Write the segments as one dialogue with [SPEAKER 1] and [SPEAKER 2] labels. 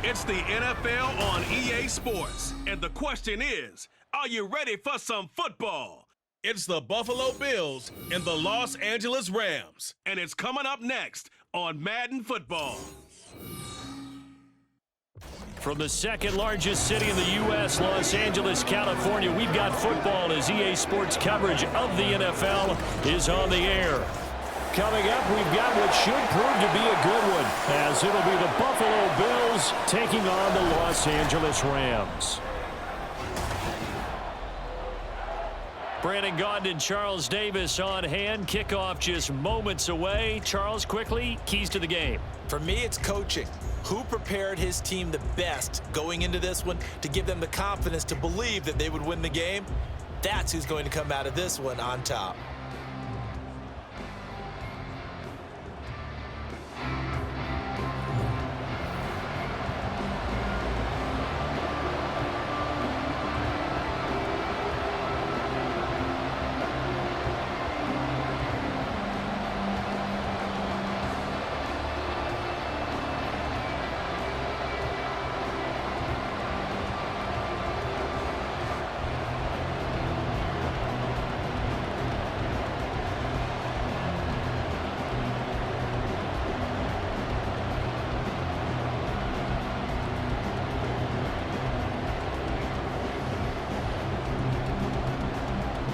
[SPEAKER 1] It's the NFL on EA Sports. And the question is, are you ready for some football? It's the Buffalo Bills and the Los Angeles Rams. And it's coming up next on Madden Football.
[SPEAKER 2] From the second largest city in the U.S., Los Angeles, California, we've got football as EA Sports coverage of the NFL is on the air. Coming up, we've got what should prove to be a good one, as it'll be the Buffalo Bills taking on the Los Angeles Rams. Brandon Gaudin and Charles Davis on hand. Kickoff just moments away. Charles, quickly, keys to the game.
[SPEAKER 3] For me, it's coaching. Who prepared his team the best going into this one to give them the confidence to believe that they would win the game? That's who's going to come out of this one on top.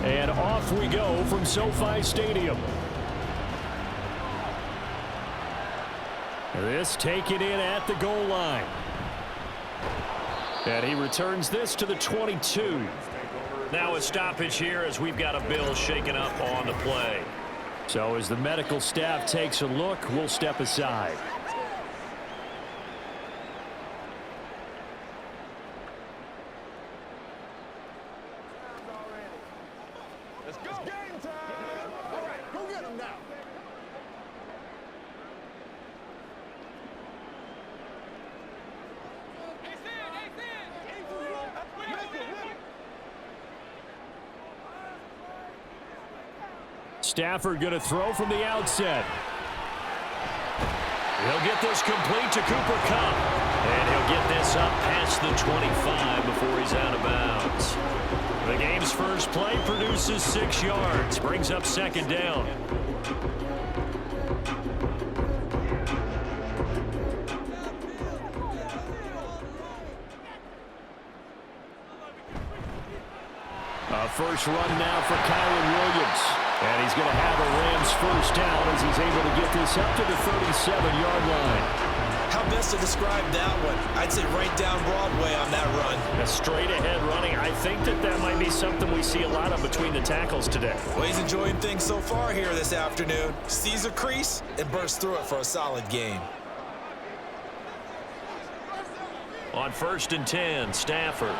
[SPEAKER 2] And off we go from SoFi Stadium. This taken in at the goal line. And he returns this to the 22. Now a stoppage here as we've got a Bill shaken up on the play. So as the medical staff takes a look, we'll step aside. Stafford going to throw from the outset. He'll get this complete to Cooper Kupp. And he'll get this up past the 25 before he's out of bounds. The game's first play produces 6 yards. Brings up second down. First run now for Kyron Williams. And he's going to have a Rams first down as he's able to get this up to the 37-yard line.
[SPEAKER 3] How best to describe that one? I'd say right down Broadway on that run.
[SPEAKER 2] A straight-ahead running. I think that might be something we see a lot of between the tackles today.
[SPEAKER 3] Well, he's enjoying things so far here this afternoon. Sees a crease and bursts through it for a solid gain.
[SPEAKER 2] On 1st and 10, Stafford.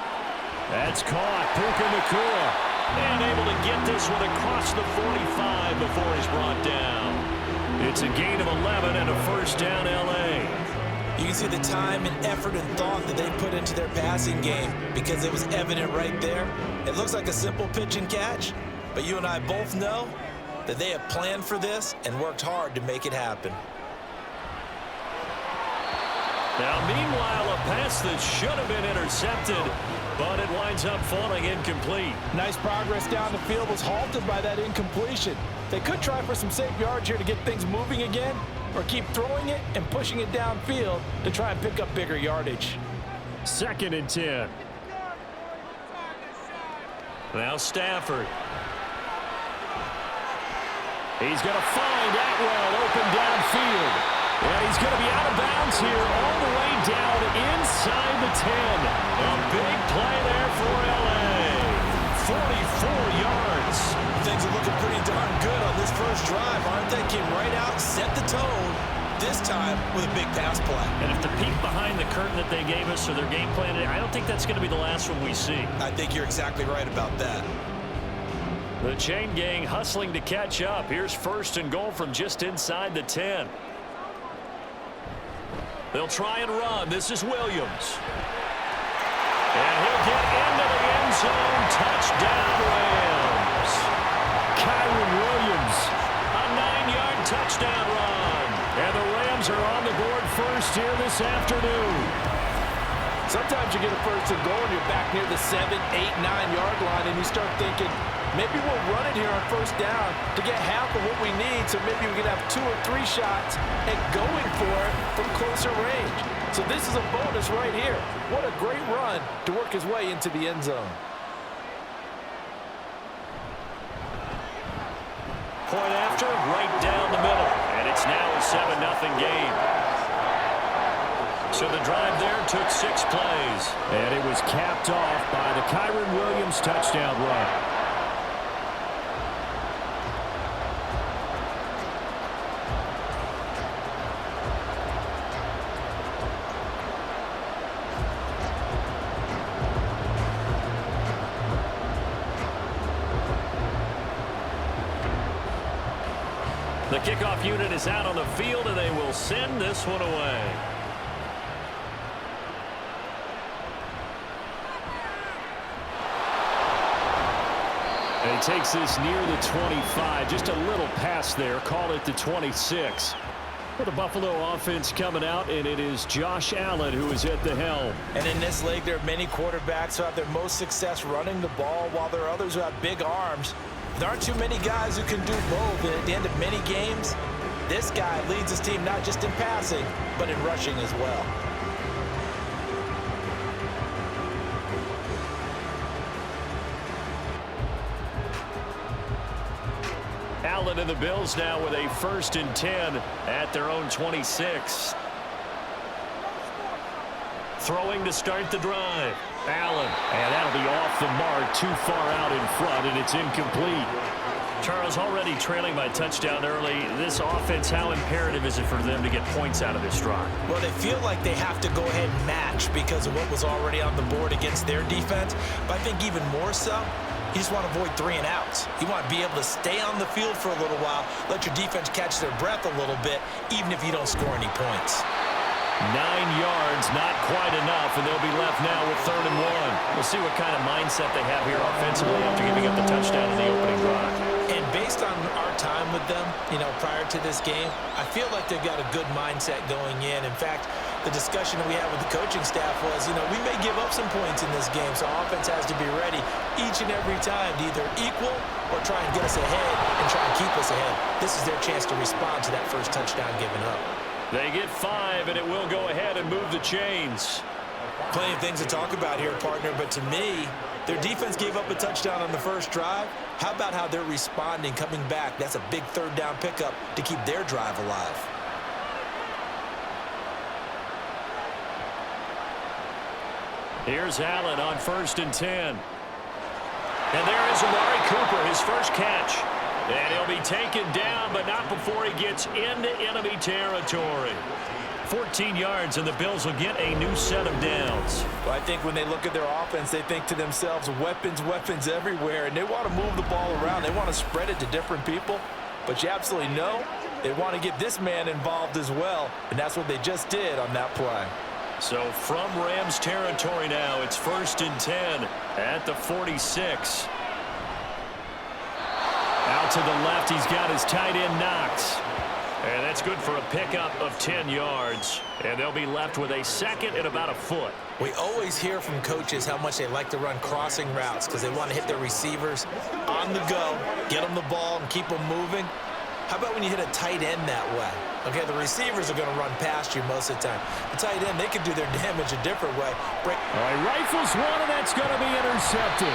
[SPEAKER 2] That's caught. Puka Nacua. And able to get this one across the 45 before he's brought down. It's a gain of 11 and a first down, L.A.
[SPEAKER 3] You can see the time and effort and thought that they put into their passing game because it was evident right there. It looks like a simple pitch and catch, but you and I both know that they have planned for this and worked hard to make it happen.
[SPEAKER 2] Now, meanwhile, a pass that should have been intercepted, but it winds up falling incomplete.
[SPEAKER 4] Nice progress down the field was halted by that incompletion. They could try for some safe yards here to get things moving again, or keep throwing it and pushing it downfield to try and pick up bigger yardage.
[SPEAKER 2] 2nd and 10. Now Stafford. He's going to find Atwell open downfield. And he's going to be out of bounds here all the way down inside the 10. A big play there for L.A. 44 yards.
[SPEAKER 3] Things are looking pretty darn good on this first drive, aren't they? Came right out, set the tone, this time with a big pass play.
[SPEAKER 2] And if the peek behind the curtain that they gave us or their game plan, I don't think that's going to be the last one we see.
[SPEAKER 3] I think you're exactly right about that.
[SPEAKER 2] The chain gang hustling to catch up. Here's 1st and goal from just inside the 10. They'll try and run. This is Williams. And he'll get into the end zone. Touchdown, Rams. Kyron Williams, a 9-yard touchdown run. And the Rams are on the board first here this afternoon.
[SPEAKER 4] Sometimes you get a first and goal and you're back near the 7, 8, 9-yard line, and you start thinking, maybe we'll run it here on first down to get half of what we need, so maybe we can have 2 or 3 shots and going for it from closer range. So this is a bonus right here. What a great run to work his way into the end zone.
[SPEAKER 2] Point after, right down the middle. And it's now a 7-0 game. So the drive there took 6 plays. And it was capped off by the Kyron Williams touchdown run. The kickoff unit is out on the field, and they will send this one away. And he takes this near the 25. Just a little pass there. Call it the 26. For the Buffalo offense coming out, and it is Josh Allen who is at the helm.
[SPEAKER 3] And in this league, there are many quarterbacks who have their most success running the ball, while there are others who have big arms. There aren't too many guys who can do both, and at the end of many games, this guy leads his team not just in passing, but in rushing as well.
[SPEAKER 2] Allen and the Bills now with a 1st and 10 at their own 26. Throwing to start the drive. Allen, and that'll be off the mark, too far out in front, and it's incomplete. Charles, already trailing by touchdown early. This offense, how imperative is it for them to get points out of this drive?
[SPEAKER 3] Well, they feel like they have to go ahead and match because of what was already on the board against their defense. But I think even more so, you just want to avoid 3 and outs. You want to be able to stay on the field for a little while, let your defense catch their breath a little bit, even if you don't score any points.
[SPEAKER 2] 9 yards, not quite enough, and they'll be left now with 3rd and 1. We'll see what kind of mindset they have here offensively after giving up the touchdown in the opening drive.
[SPEAKER 3] And based on our time with them, prior to this game, I feel like they've got a good mindset going in. In fact, the discussion that we had with the coaching staff was, we may give up some points in this game, so offense has to be ready each and every time to either equal or try and get us ahead and try and keep us ahead. This is their chance to respond to that first touchdown given up.
[SPEAKER 2] They get 5, and it will go ahead and move the chains.
[SPEAKER 3] Plenty of things to talk about here, partner, but to me, their defense gave up a touchdown on the first drive. How about how they're responding, coming back? That's a big 3rd down pickup to keep their drive alive.
[SPEAKER 2] Here's Allen on 1st and 10. And there is Amari Cooper, his first catch. And he'll be taken down, but not before he gets into enemy territory. 14 yards, and the Bills will get a new set of downs.
[SPEAKER 4] Well, I think when they look at their offense, they think to themselves, weapons, weapons everywhere, and they want to move the ball around. They want to spread it to different people, but you absolutely know they want to get this man involved as well, and that's what they just did on that play.
[SPEAKER 2] So from Rams territory now, it's 1st and 10 at the 46. Out to the left, he's got his tight end Knox. And that's good for a pickup of 10 yards. And they'll be left with a 2nd and about a foot.
[SPEAKER 3] We always hear from coaches how much they like to run crossing routes because they want to hit their receivers on the go, get them the ball, and keep them moving. How about when you hit a tight end that way? Okay, the receivers are going to run past you most of the time. The tight end, they can do their damage a different way.
[SPEAKER 2] All right, rifles one, and that's going to be intercepted.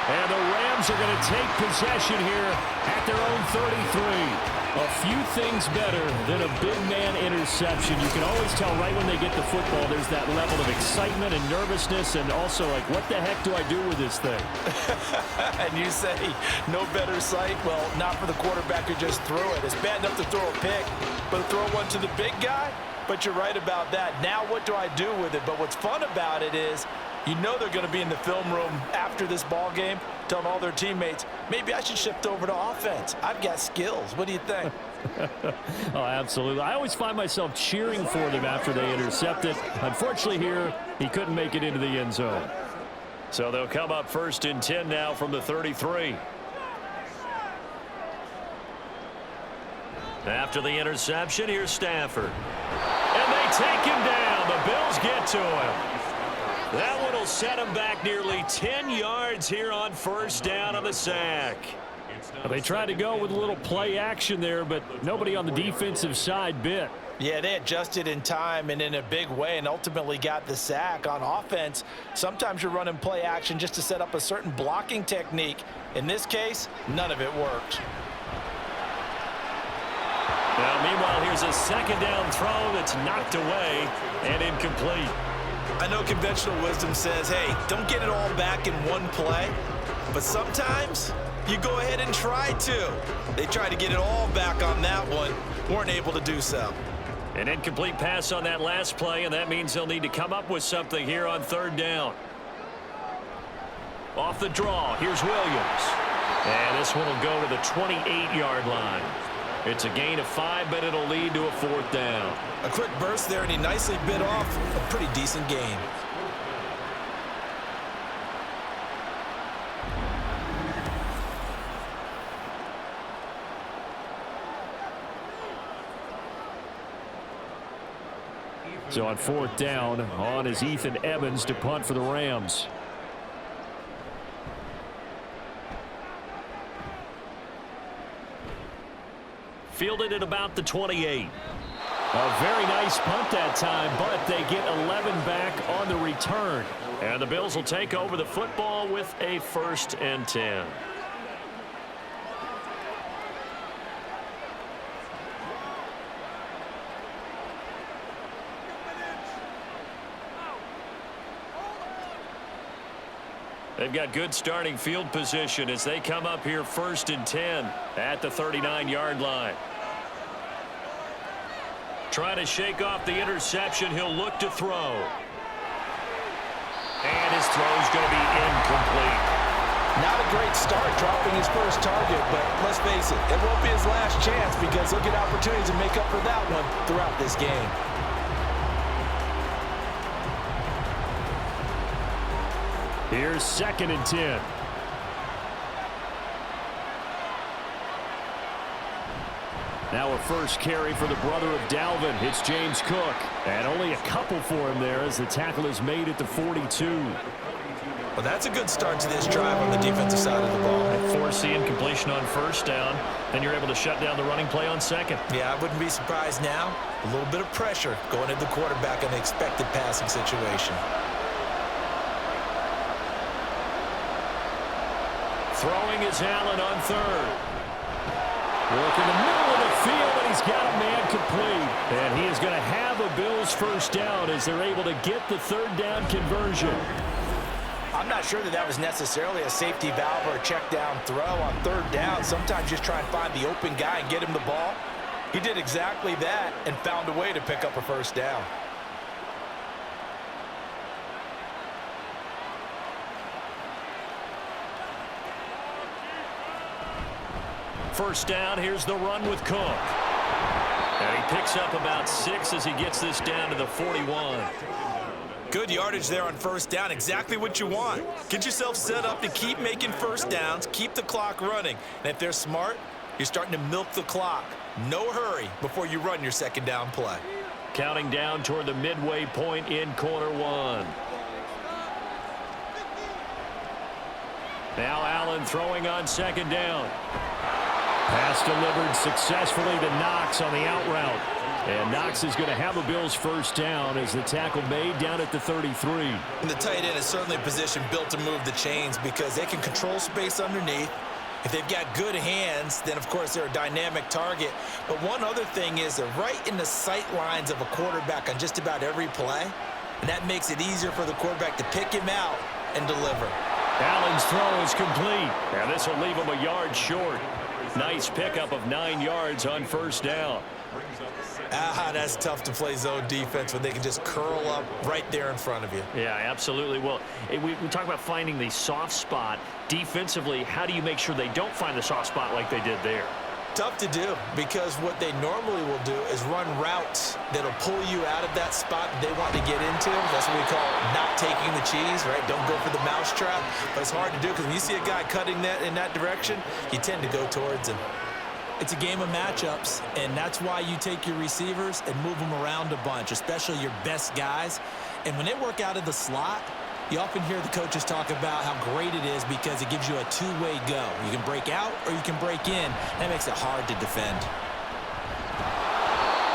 [SPEAKER 2] And the Rams are going to take possession here at their own 33. A few things better than a big man interception. You can always tell right when they get the football, there's that level of excitement and nervousness, and also like, what the heck do I do with this thing?
[SPEAKER 4] And you say, no better sight? Well, not for the quarterback who just threw it. It's bad enough to throw a pick, but to throw one to the big guy? But you're right about that. Now what do I do with it? But what's fun about it is, you know they're going to be in the film room after this ball game telling all their teammates, maybe I should shift over to offense. I've got skills. What do you think?
[SPEAKER 2] Oh, absolutely. I always find myself cheering for them after they intercept it. Unfortunately here, he couldn't make it into the end zone. So they'll come up 1st and 10 now from the 33. After the interception, here's Stafford. And they take him down. The Bills get to him. That one will set him back nearly 10 yards here on first down on the sack. Well, they tried to go with a little play action there, but nobody on the defensive side bit.
[SPEAKER 4] Yeah, they adjusted in time and in a big way and ultimately got the sack. On offense, sometimes you're running play action just to set up a certain blocking technique. In this case, none of it worked.
[SPEAKER 2] Now, meanwhile, here's a second down throw that's knocked away and incomplete.
[SPEAKER 3] I know conventional wisdom says, hey, don't get it all back in one play, but sometimes you go ahead and try to. They tried to get it all back on that one, weren't able to do so.
[SPEAKER 2] An incomplete pass on that last play, and that means they'll need to come up with something here on third down. Off the draw, here's Williams. And this one will go to the 28-yard line. It's a gain of 5, but it'll lead to a fourth down.
[SPEAKER 3] A quick burst there, and he nicely bit off a pretty decent gain.
[SPEAKER 2] So on fourth down, on is Ethan Evans to punt for the Rams. Fielded at about the 28. A very nice punt that time, but they get 11 back on the return. And the Bills will take over the football with a 1st and 10. They've got good starting field position as they come up here 1st and 10 at the 39-yard line. Trying to shake off the interception. He'll look to throw. And his throw's going to be incomplete.
[SPEAKER 4] Not a great start dropping his first target, but let's face it, it won't be his last chance because he'll get opportunities to make up for that one throughout this game.
[SPEAKER 2] Here's 2nd and 10. Now a first carry for the brother of Dalvin. It's James Cook. And only a couple for him there as the tackle is made at the 42.
[SPEAKER 3] Well, that's a good start to this drive on the defensive side of the ball.
[SPEAKER 2] And force the incompletion on first down. Then you're able to shut down the running play on second.
[SPEAKER 3] Yeah, I wouldn't be surprised now. A little bit of pressure going into the quarterback in the expected passing situation.
[SPEAKER 2] Throwing is Allen on third. Work in the middle of the field, and he's got a man complete. And he is going to have a Bills first down as they're able to get the third down conversion.
[SPEAKER 4] I'm not sure that was necessarily a safety valve or a check down throw on third down. Sometimes just try and find the open guy and get him the ball. He did exactly that and found a way to pick up a first down.
[SPEAKER 2] First down, here's the run with Cook. And he picks up about 6 as he gets this down to the 41.
[SPEAKER 3] Good yardage there on first down, exactly what you want. Get yourself set up to keep making first downs, keep the clock running. And if they're smart, you're starting to milk the clock. No hurry before you run your second down play.
[SPEAKER 2] Counting down toward the midway point in quarter one. Now Allen throwing on second down. Pass delivered successfully to Knox on the out route. And Knox is going to have a Bills first down as the tackle made down at the 33.
[SPEAKER 3] And the tight end is certainly a position built to move the chains because they can control space underneath. If they've got good hands, then of course they're a dynamic target. But one other thing is they're right in the sight lines of a quarterback on just about every play. And that makes it easier for the quarterback to pick him out and deliver.
[SPEAKER 2] Allen's throw is complete. And this will leave him a yard short. Nice pickup of 9 yards on first down.
[SPEAKER 3] That's tough to play zone defense when they can just curl up right there in front of you.
[SPEAKER 2] Yeah, absolutely. Well, we talk about finding the soft spot. Defensively, how do you make sure they don't find the soft spot like they did there?
[SPEAKER 3] Tough to do because what they normally will do is run routes that'll pull you out of that spot that they want to get into. That's what we call not taking the cheese, right? Don't go for the mousetrap. But it's hard to do because when you see a guy cutting that in that direction, you tend to go towards him. It's a game of matchups, and that's why you take your receivers and move them around a bunch, especially your best guys. And when they work out of the slot, You often hear the coaches talk about how great it is because it gives you a two-way go. You can break out or you can break in. That makes it hard to defend.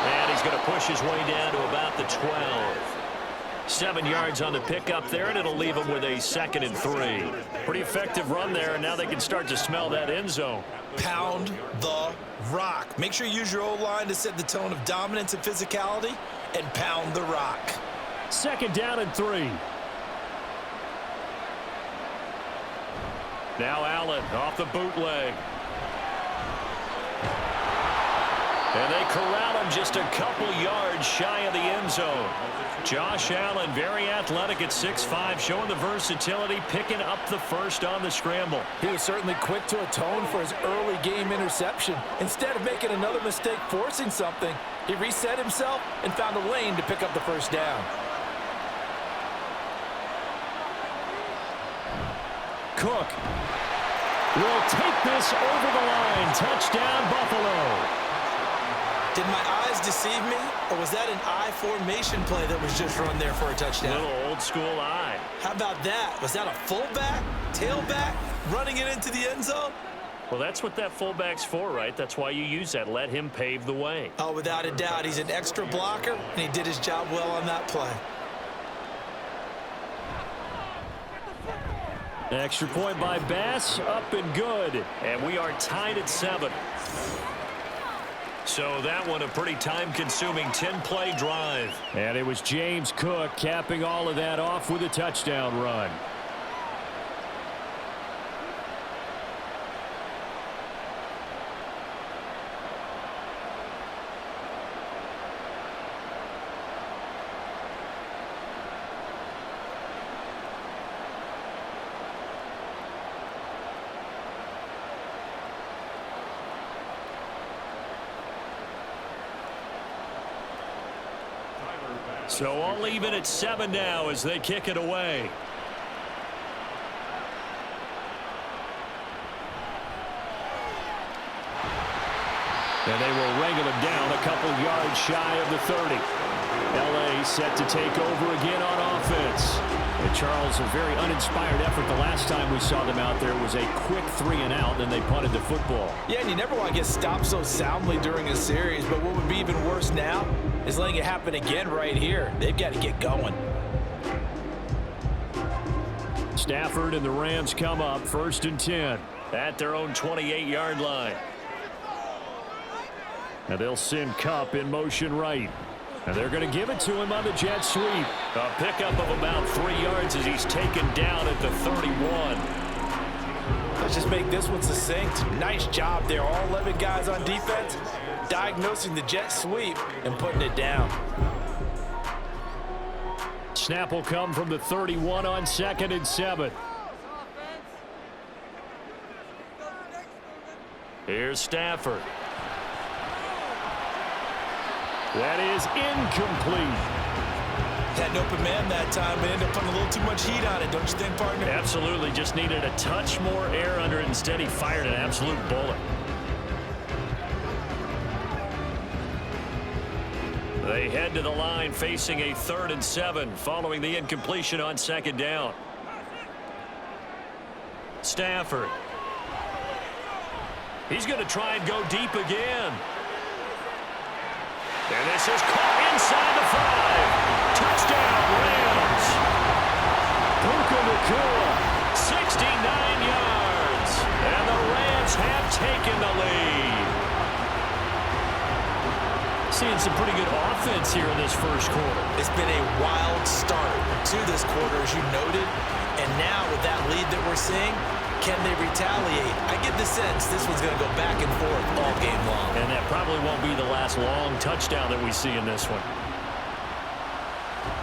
[SPEAKER 2] And he's going to push his way down to about the 12. 7 yards on the pickup there, and it'll leave him with a 2nd and 3. Pretty effective run there, and now they can start to smell that end zone.
[SPEAKER 3] Pound the rock. Make sure you use your O-line to set the tone of dominance and physicality, and pound the rock.
[SPEAKER 2] 2nd down and 3. Now Allen off the bootleg. And they corral him just a couple yards shy of the end zone. Josh Allen, very athletic at 6'5", showing the versatility, picking up the first on the scramble.
[SPEAKER 4] He was certainly quick to atone for his early game interception. Instead of making another mistake forcing something, he reset himself and found a lane to pick up the first down.
[SPEAKER 2] Cook will take this over the line. Touchdown, Buffalo.
[SPEAKER 3] Did my eyes deceive me, or was that an I formation play that was just run there for a touchdown?
[SPEAKER 2] Little old school eye.
[SPEAKER 3] How about that? Was that a fullback, tailback, running it into the end zone?
[SPEAKER 2] Well, that's what that fullback's for, right? That's why you use that. Let him pave the way.
[SPEAKER 3] Oh, without a doubt. He's an extra blocker, and he did his job well on that play.
[SPEAKER 2] Extra point by Bass, up and good. And we are tied at 7. So that one a pretty time-consuming 10-play drive. And it was James Cook capping all of that off with a touchdown run. So all even at 7 now as they kick it away. And they will wrangle him down a couple yards shy of the 30. L.A. set to take over again on offense. And Charles, a very uninspired effort the last time we saw them out there was a quick 3-and-out, and they punted the football.
[SPEAKER 3] Yeah, and you never want to get stopped so soundly during a series, but what would be even worse now is letting it happen again right here. They've got to get going.
[SPEAKER 2] Stafford and the Rams come up 1st and 10 at their own 28-yard line. And they'll send Kupp in motion right. And they're going to give it to him on the jet sweep. A pickup of about 3 yards as he's taken down at the 31.
[SPEAKER 4] Let's just make this one succinct. Nice job there. All 11 guys on defense diagnosing the jet sweep and putting it down.
[SPEAKER 2] Snap will come from the 31 on 2nd and 7. Here's Stafford. That is incomplete.
[SPEAKER 3] Had an open man that time, but ended up putting a little too much heat on it, don't you think, partner?
[SPEAKER 2] Absolutely. Just needed a touch more air under it. Instead, he fired an absolute bullet. They head to the line facing a 3rd and 7 following the incompletion on 2nd down. Stafford. He's going to try and go deep again. And this is caught inside the 5. Touchdown, Rams. Puka Nacua, 69 yards. And the Rams have taken the lead. Seeing some pretty good offense here in this first quarter.
[SPEAKER 3] It's been a wild start to this quarter, as you noted. And now with that lead that we're seeing, can they retaliate? I get the sense this one's going to go back and forth all game long.
[SPEAKER 2] And that probably won't be the last long touchdown that we see in this one.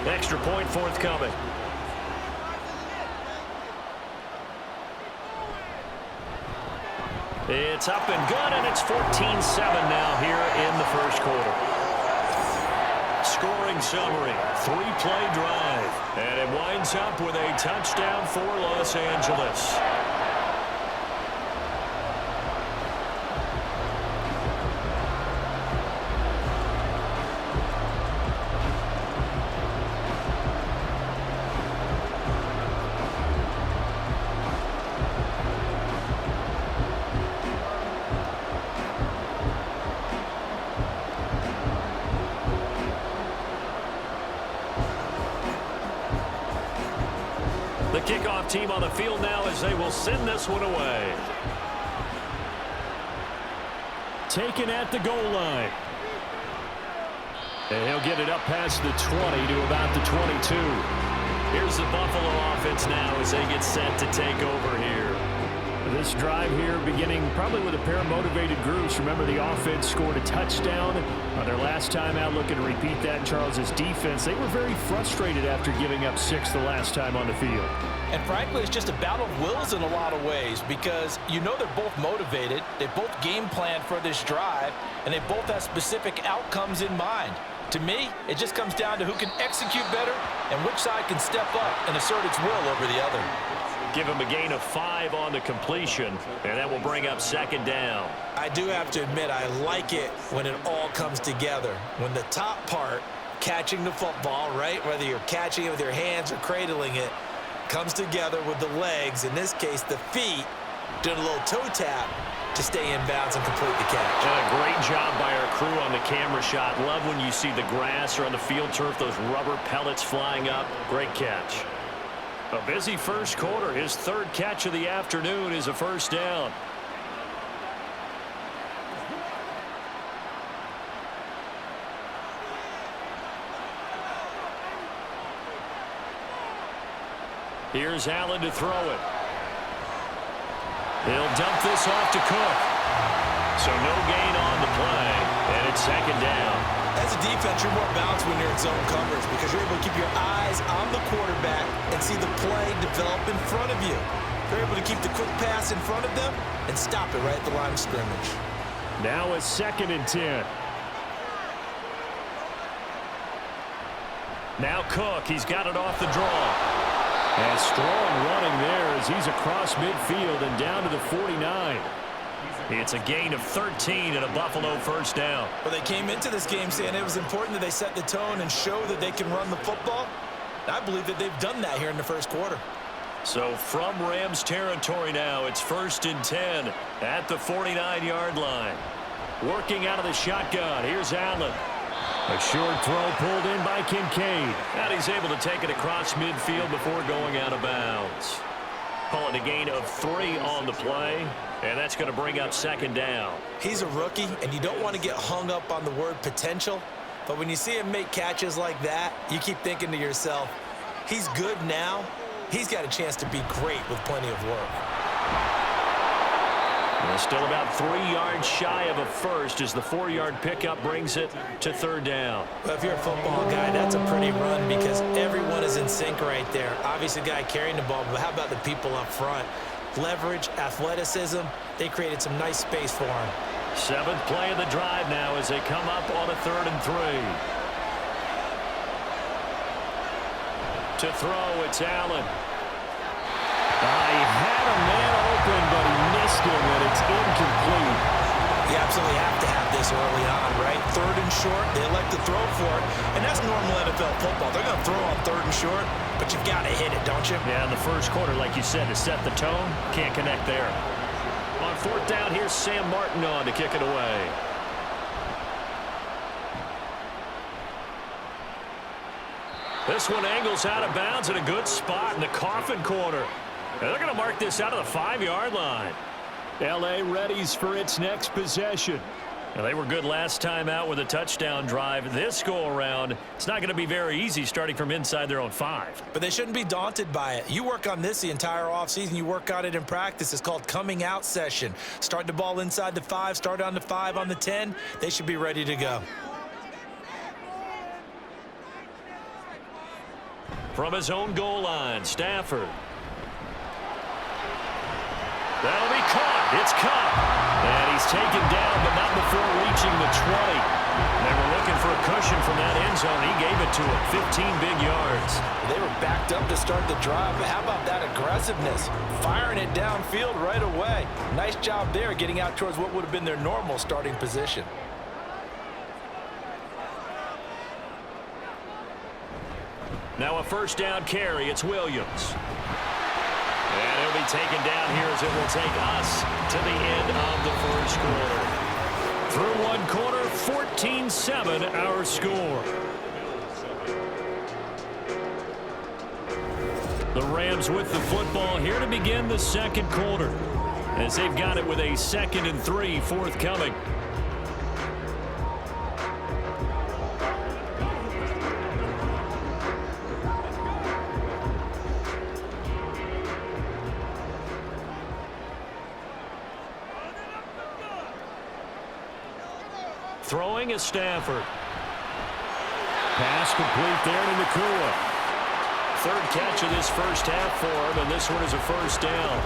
[SPEAKER 2] Extra point forthcoming. It's up and good, and it's 14-7 now here in the first quarter. Scoring summary, 3-play drive, and it winds up with a touchdown for Los Angeles. kickoff team on the field now as they will send this one away. Taken at the goal line. And he'll get it up past the 20 to about the 22. Here's the Buffalo offense now as they get set to take over here. This drive here beginning probably with a pair of motivated groups. Remember, the offense scored a touchdown on their last time out, looking to repeat that in Charles' defense. They were very frustrated after giving up 6 the last time on the field.
[SPEAKER 3] And frankly, it's just a battle of wills in a lot of ways because you know they're both motivated, they both game planned for this drive, and they both have specific outcomes in mind. To me, it just comes down to who can execute better and which side can step up and assert its will over the other.
[SPEAKER 2] Give him a gain of 5 on the completion, and that will bring up second down.
[SPEAKER 3] I do have to admit, I like it when it all comes together. When the top part, catching the football, right, whether you're catching it with your hands or cradling it, comes together with the legs, in this case the feet, doing a little toe tap to stay in bounds and complete the catch.
[SPEAKER 2] And a great job by our crew on the camera shot. Love when you see the grass or on the field turf, those rubber pellets flying up. Great catch. A busy first quarter. His third catch of the afternoon is a first down. Here's Allen to throw it. He'll dump this off to Cook. So no gain on the play, and it's second down.
[SPEAKER 3] As a defense, you're more balanced when you're in zone coverage because you're able to keep your eyes on the quarterback and see the play develop in front of you. You're able to keep the quick pass in front of them and stop it right at the line of scrimmage.
[SPEAKER 2] Now a 2nd and 10. Now Cook, he's got it off the draw. And strong running there as he's across midfield and down to the 49. It's a gain of 13 and a Buffalo first down.
[SPEAKER 3] Well, they came into this game saying it was important that they set the tone and show that they can run the football. I believe that they've done that here in the first quarter.
[SPEAKER 2] So from Rams territory now, it's 1st and 10 at the 49-yard line. Working out of the shotgun, here's Allen. A short throw pulled in by Kincaid. And he's able to take it across midfield before going out of bounds. Call it a gain of 3 on the play, and that's going to bring up second down.
[SPEAKER 3] He's a rookie, and you don't want to get hung up on the word potential. But when you see him make catches like that, you keep thinking to yourself, he's good now. He's got a chance to be great with plenty of work.
[SPEAKER 2] Well, still about 3 yards shy of a first as the 4-yard pickup brings it to 3rd down.
[SPEAKER 3] Well, if you're a football guy, that's a pretty run because everyone is in sync right there. Obviously, the guy carrying the ball, but how about the people up front? Leverage, athleticism, they created some nice space for him.
[SPEAKER 2] 7th play of the drive now as they come up on a 3rd and 3. To throw, it's Allen. He had a man open, but he missed him, and it's incomplete.
[SPEAKER 3] You absolutely have to have this early on, right? 3rd and short, they elect to throw for it, and that's normal NFL football. They're going to throw on 3rd and short, but you've got to hit it, don't you?
[SPEAKER 2] Yeah, in the first quarter, like you said, to set the tone, can't connect there. On 4th down, here's Sam Martin on to kick it away. This one angles out of bounds at a good spot in the coffin corner. And they're going to mark this out of the 5-yard line. L.A. readies for its next possession. And they were good last time out with a touchdown drive. This go-around, it's not going to be very easy starting from inside their own 5.
[SPEAKER 3] But they shouldn't be daunted by it. You work on this the entire offseason. You work on it in practice. It's called coming out session. Start the ball inside the 5, start on the 5, on the 10. They should be ready to go.
[SPEAKER 2] From his own goal line, Stafford. That'll be caught. It's caught. And he's taken down, but not before reaching the 20. They were looking for a cushion from that end zone. He gave it to him. 15 big yards.
[SPEAKER 3] They were backed up to start the drive, but how about that aggressiveness? Firing it downfield right away. Nice job there getting out towards what would have been their normal starting position.
[SPEAKER 2] Now a first down carry. It's Williams. And he'll be taken down here as it will take us to the end of the first quarter. Through one quarter, 14-7 our score. The Rams with the football here to begin the second quarter, as they've got it with a 2nd and 3 forthcoming. Throwing is Stafford. Pass complete there to Nakua. 3rd catch of this first half for him, and this one is a first down.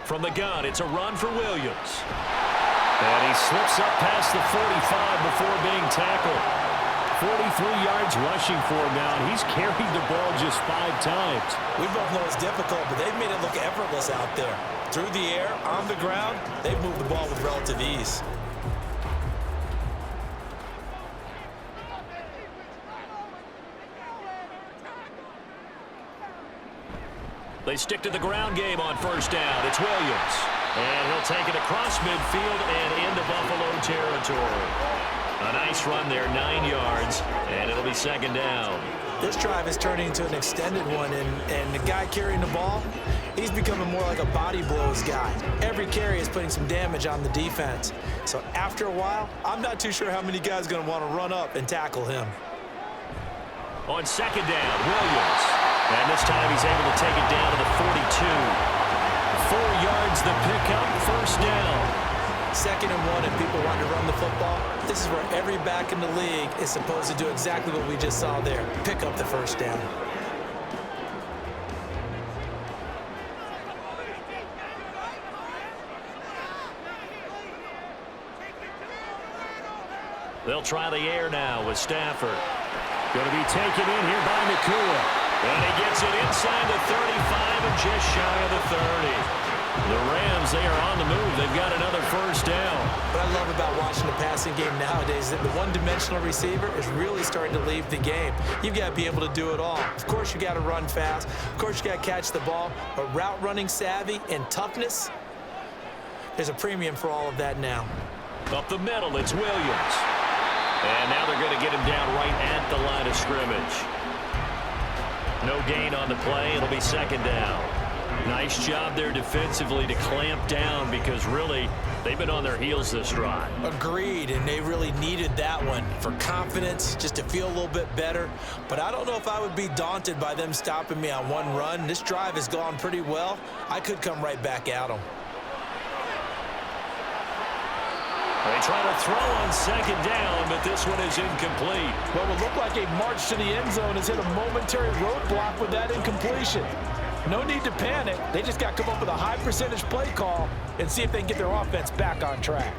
[SPEAKER 2] From the gun, it's a run for Williams. And he slips up past the 45 before being tackled. 43 yards rushing for him now. He's carried the ball just 5 times.
[SPEAKER 3] We both know it's difficult, but they've made it look effortless out there. Through the air, on the ground, they've moved the ball with relative ease.
[SPEAKER 2] They stick to the ground game on first down. It's Williams. And he'll take it across midfield and into Buffalo territory. A nice run there, 9 yards, and it'll be 2nd down.
[SPEAKER 3] This drive is turning into an extended one, and the guy carrying the ball, he's becoming more like a body blows guy. Every carry is putting some damage on the defense. So after a while, I'm not too sure how many guys are going to want to run up and tackle him.
[SPEAKER 2] On 2nd down, Williams. And this time he's able to take it down to the 42. 4 yards the pickup, first down.
[SPEAKER 3] 2nd and 1, and people want to run the football. This is where every back in the league is supposed to do exactly what we just saw there. Pick up the first down.
[SPEAKER 2] They'll try the air now with Stafford. Going to be taken in here by Nakua. And he gets it inside the 35 and just shy of the 30. The Rams, they are on the move. They've got another first down.
[SPEAKER 3] What I love about watching the passing game nowadays is that the one-dimensional receiver is really starting to leave the game. You've got to be able to do it all. Of course, you got to run fast. Of course, you got to catch the ball. But route running savvy and toughness, there's a premium for all of that now.
[SPEAKER 2] Up the middle, it's Williams. And now they're going to get him down right at the line of scrimmage. No gain on the play. It'll be 2nd down. Nice job there defensively to clamp down, because really they've been on their heels this drive.
[SPEAKER 3] Agreed, and they really needed that one for confidence, just to feel a little bit better. But I don't know if I would be daunted by them stopping me on one run. This drive has gone pretty well. I could come right back at them.
[SPEAKER 2] They try to throw on 2nd down, but this one is incomplete.
[SPEAKER 4] What would look like a march to the end zone has hit a momentary roadblock with that incompletion. No need to panic. They just got to come up with a high percentage play call and see if they can get their offense back on track.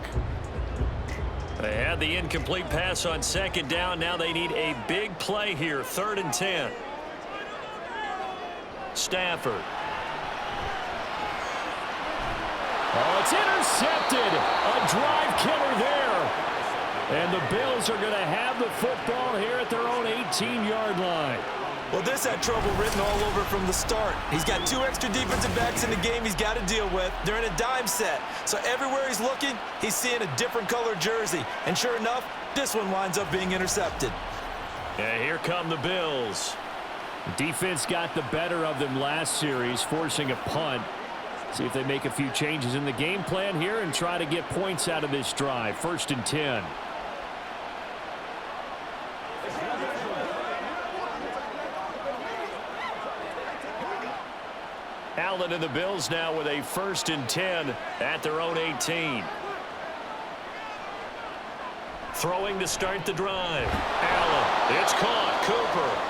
[SPEAKER 2] They had the incomplete pass on 2nd down. Now they need a big play here. 3rd and 10. Stafford.
[SPEAKER 5] Oh, it's intercepted. A drive killer there. And the Bills are going to have the football here at their own 18-yard line.
[SPEAKER 3] Well, this had trouble written all over from the start. He's got 2 extra defensive backs in the game he's got to deal with. They're in a dime set. So everywhere he's looking, he's seeing a different color jersey. And sure enough, this one winds up being intercepted.
[SPEAKER 2] And here come the Bills.
[SPEAKER 5] Defense got the better of them last series, forcing a punt. See if they make a few changes in the game plan here and try to get points out of this drive. 1st and 10.
[SPEAKER 2] Allen and the Bills now with a 1st and 10 at their own 18. Throwing to start the drive. Allen, it's caught. Cooper.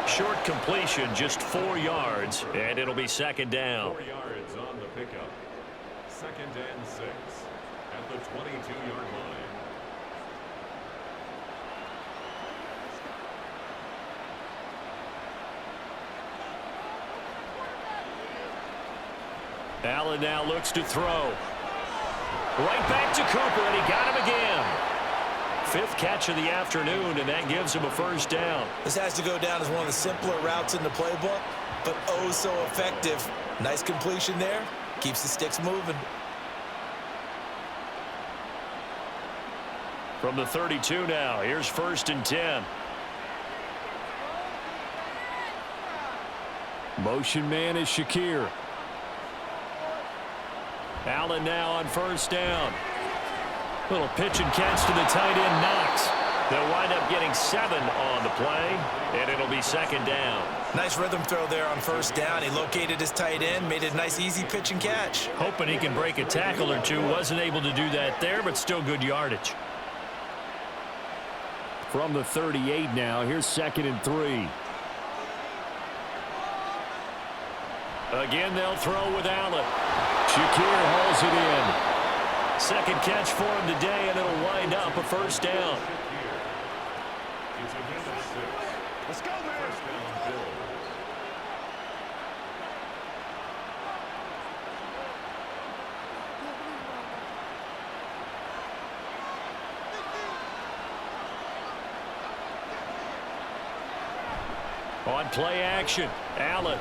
[SPEAKER 2] Short completion, just 4 yards, and it'll be 2nd down.
[SPEAKER 6] 4 yards on the pickup. 2nd and 6 at the 22-yard line.
[SPEAKER 2] Allen now looks to throw. Right back to Cooper, and he got him again. Fifth catch of the afternoon, and that gives him a first down.
[SPEAKER 3] This has to go down as one of the simpler routes in the playbook, but oh so effective. Nice completion there. Keeps the sticks moving.
[SPEAKER 2] From the 32 now, here's 1st and 10.
[SPEAKER 5] Motion man is Shakir.
[SPEAKER 2] Allen now on 1st down. Little pitch and catch to the tight end, Knox. They'll wind up getting 7 on the play, and it'll be 2nd down.
[SPEAKER 3] Nice rhythm throw there on 1st down. He located his tight end, made it a nice easy pitch and catch.
[SPEAKER 2] Hoping he can break a tackle or two. Wasn't able to do that there, but still good yardage.
[SPEAKER 5] From the 38 now, here's 2nd and 3.
[SPEAKER 2] Again, they'll throw with Allen. Shakir hauls it in. 2nd catch for him today, and it'll wind up a 1st down.
[SPEAKER 6] Let's go, man. First down, Bills.
[SPEAKER 2] On play action, Allen.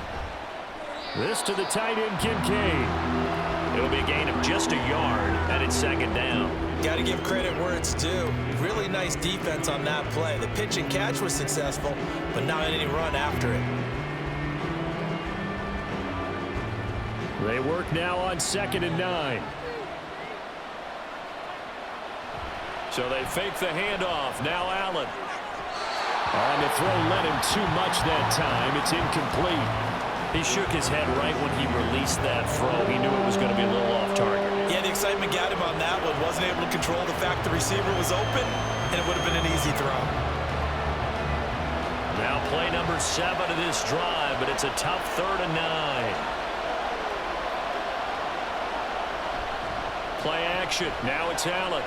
[SPEAKER 5] This to the tight end, Kincaid.
[SPEAKER 2] It'll be a gain of just a yard, and it's 2nd down.
[SPEAKER 3] Got to give credit where it's due. Really nice defense on that play. The pitch and catch was successful, but not any run after it.
[SPEAKER 5] They work now on 2nd and 9.
[SPEAKER 2] So they fake the handoff. Now Allen.
[SPEAKER 5] On the throw, led him too much that time. It's incomplete.
[SPEAKER 2] He shook his head right when he released that throw. He knew it was going to be a little off target.
[SPEAKER 3] Yeah, the excitement got him on that one. Wasn't able to control the fact the receiver was open, and it would have been an easy throw.
[SPEAKER 2] Now play number 7 of this drive, but it's a tough 3rd and 9. Play action. Now it's Allen.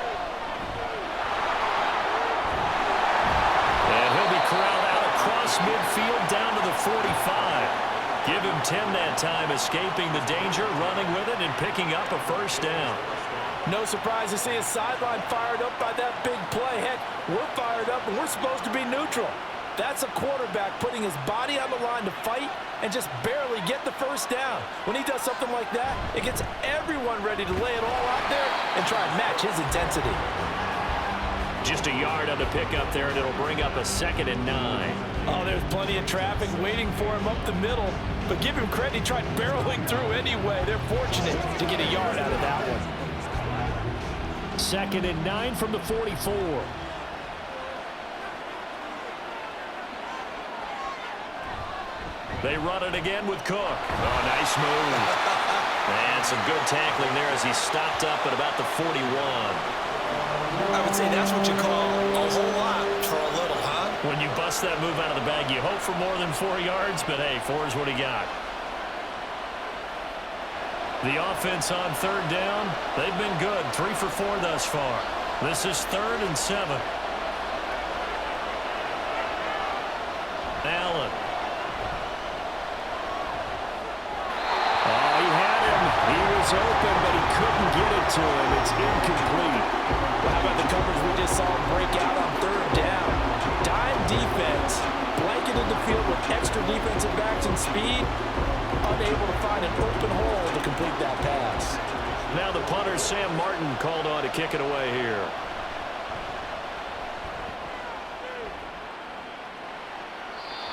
[SPEAKER 2] And he'll be corralled out across midfield down to the 45. Give him 10 that time, escaping the danger, running with it, and picking up a 1st down.
[SPEAKER 4] No surprise to see his sideline fired up by that big play. Heck, we're fired up, and we're supposed to be neutral. That's a quarterback putting his body on the line to fight and just barely get the 1st down. When he does something like that, it gets everyone ready to lay it all out there and try and match his intensity.
[SPEAKER 2] Just a yard on the pickup there, and it'll bring up a 2nd and 9.
[SPEAKER 4] Oh, there's plenty of traffic waiting for him up the middle. But give him credit, he tried barreling through anyway. They're fortunate to get a yard out of that one.
[SPEAKER 5] 2nd and 9 from the 44.
[SPEAKER 2] They run it again with Cook. Oh, nice move. And some good tackling there as he stopped up at about the 41.
[SPEAKER 3] I would say that's what you call a whole lot for a little, huh?
[SPEAKER 2] When you bust that move out of the bag, you hope for more than 4 yards, but hey, 4 is what he got. The offense on 3rd down, they've been good. 3 for 4 thus far. This is 3rd and 7. Allen.
[SPEAKER 5] Oh, he had him. He was open, but he couldn't get it to him. It's incomplete.
[SPEAKER 4] Well, how about the coverage we just saw him break out on 3rd down? Dime defense, blanketed the field with extra defensive backs and speed, unable to find an open hole to complete that pass.
[SPEAKER 2] Now the punter, Sam Martin, called on to kick it away here.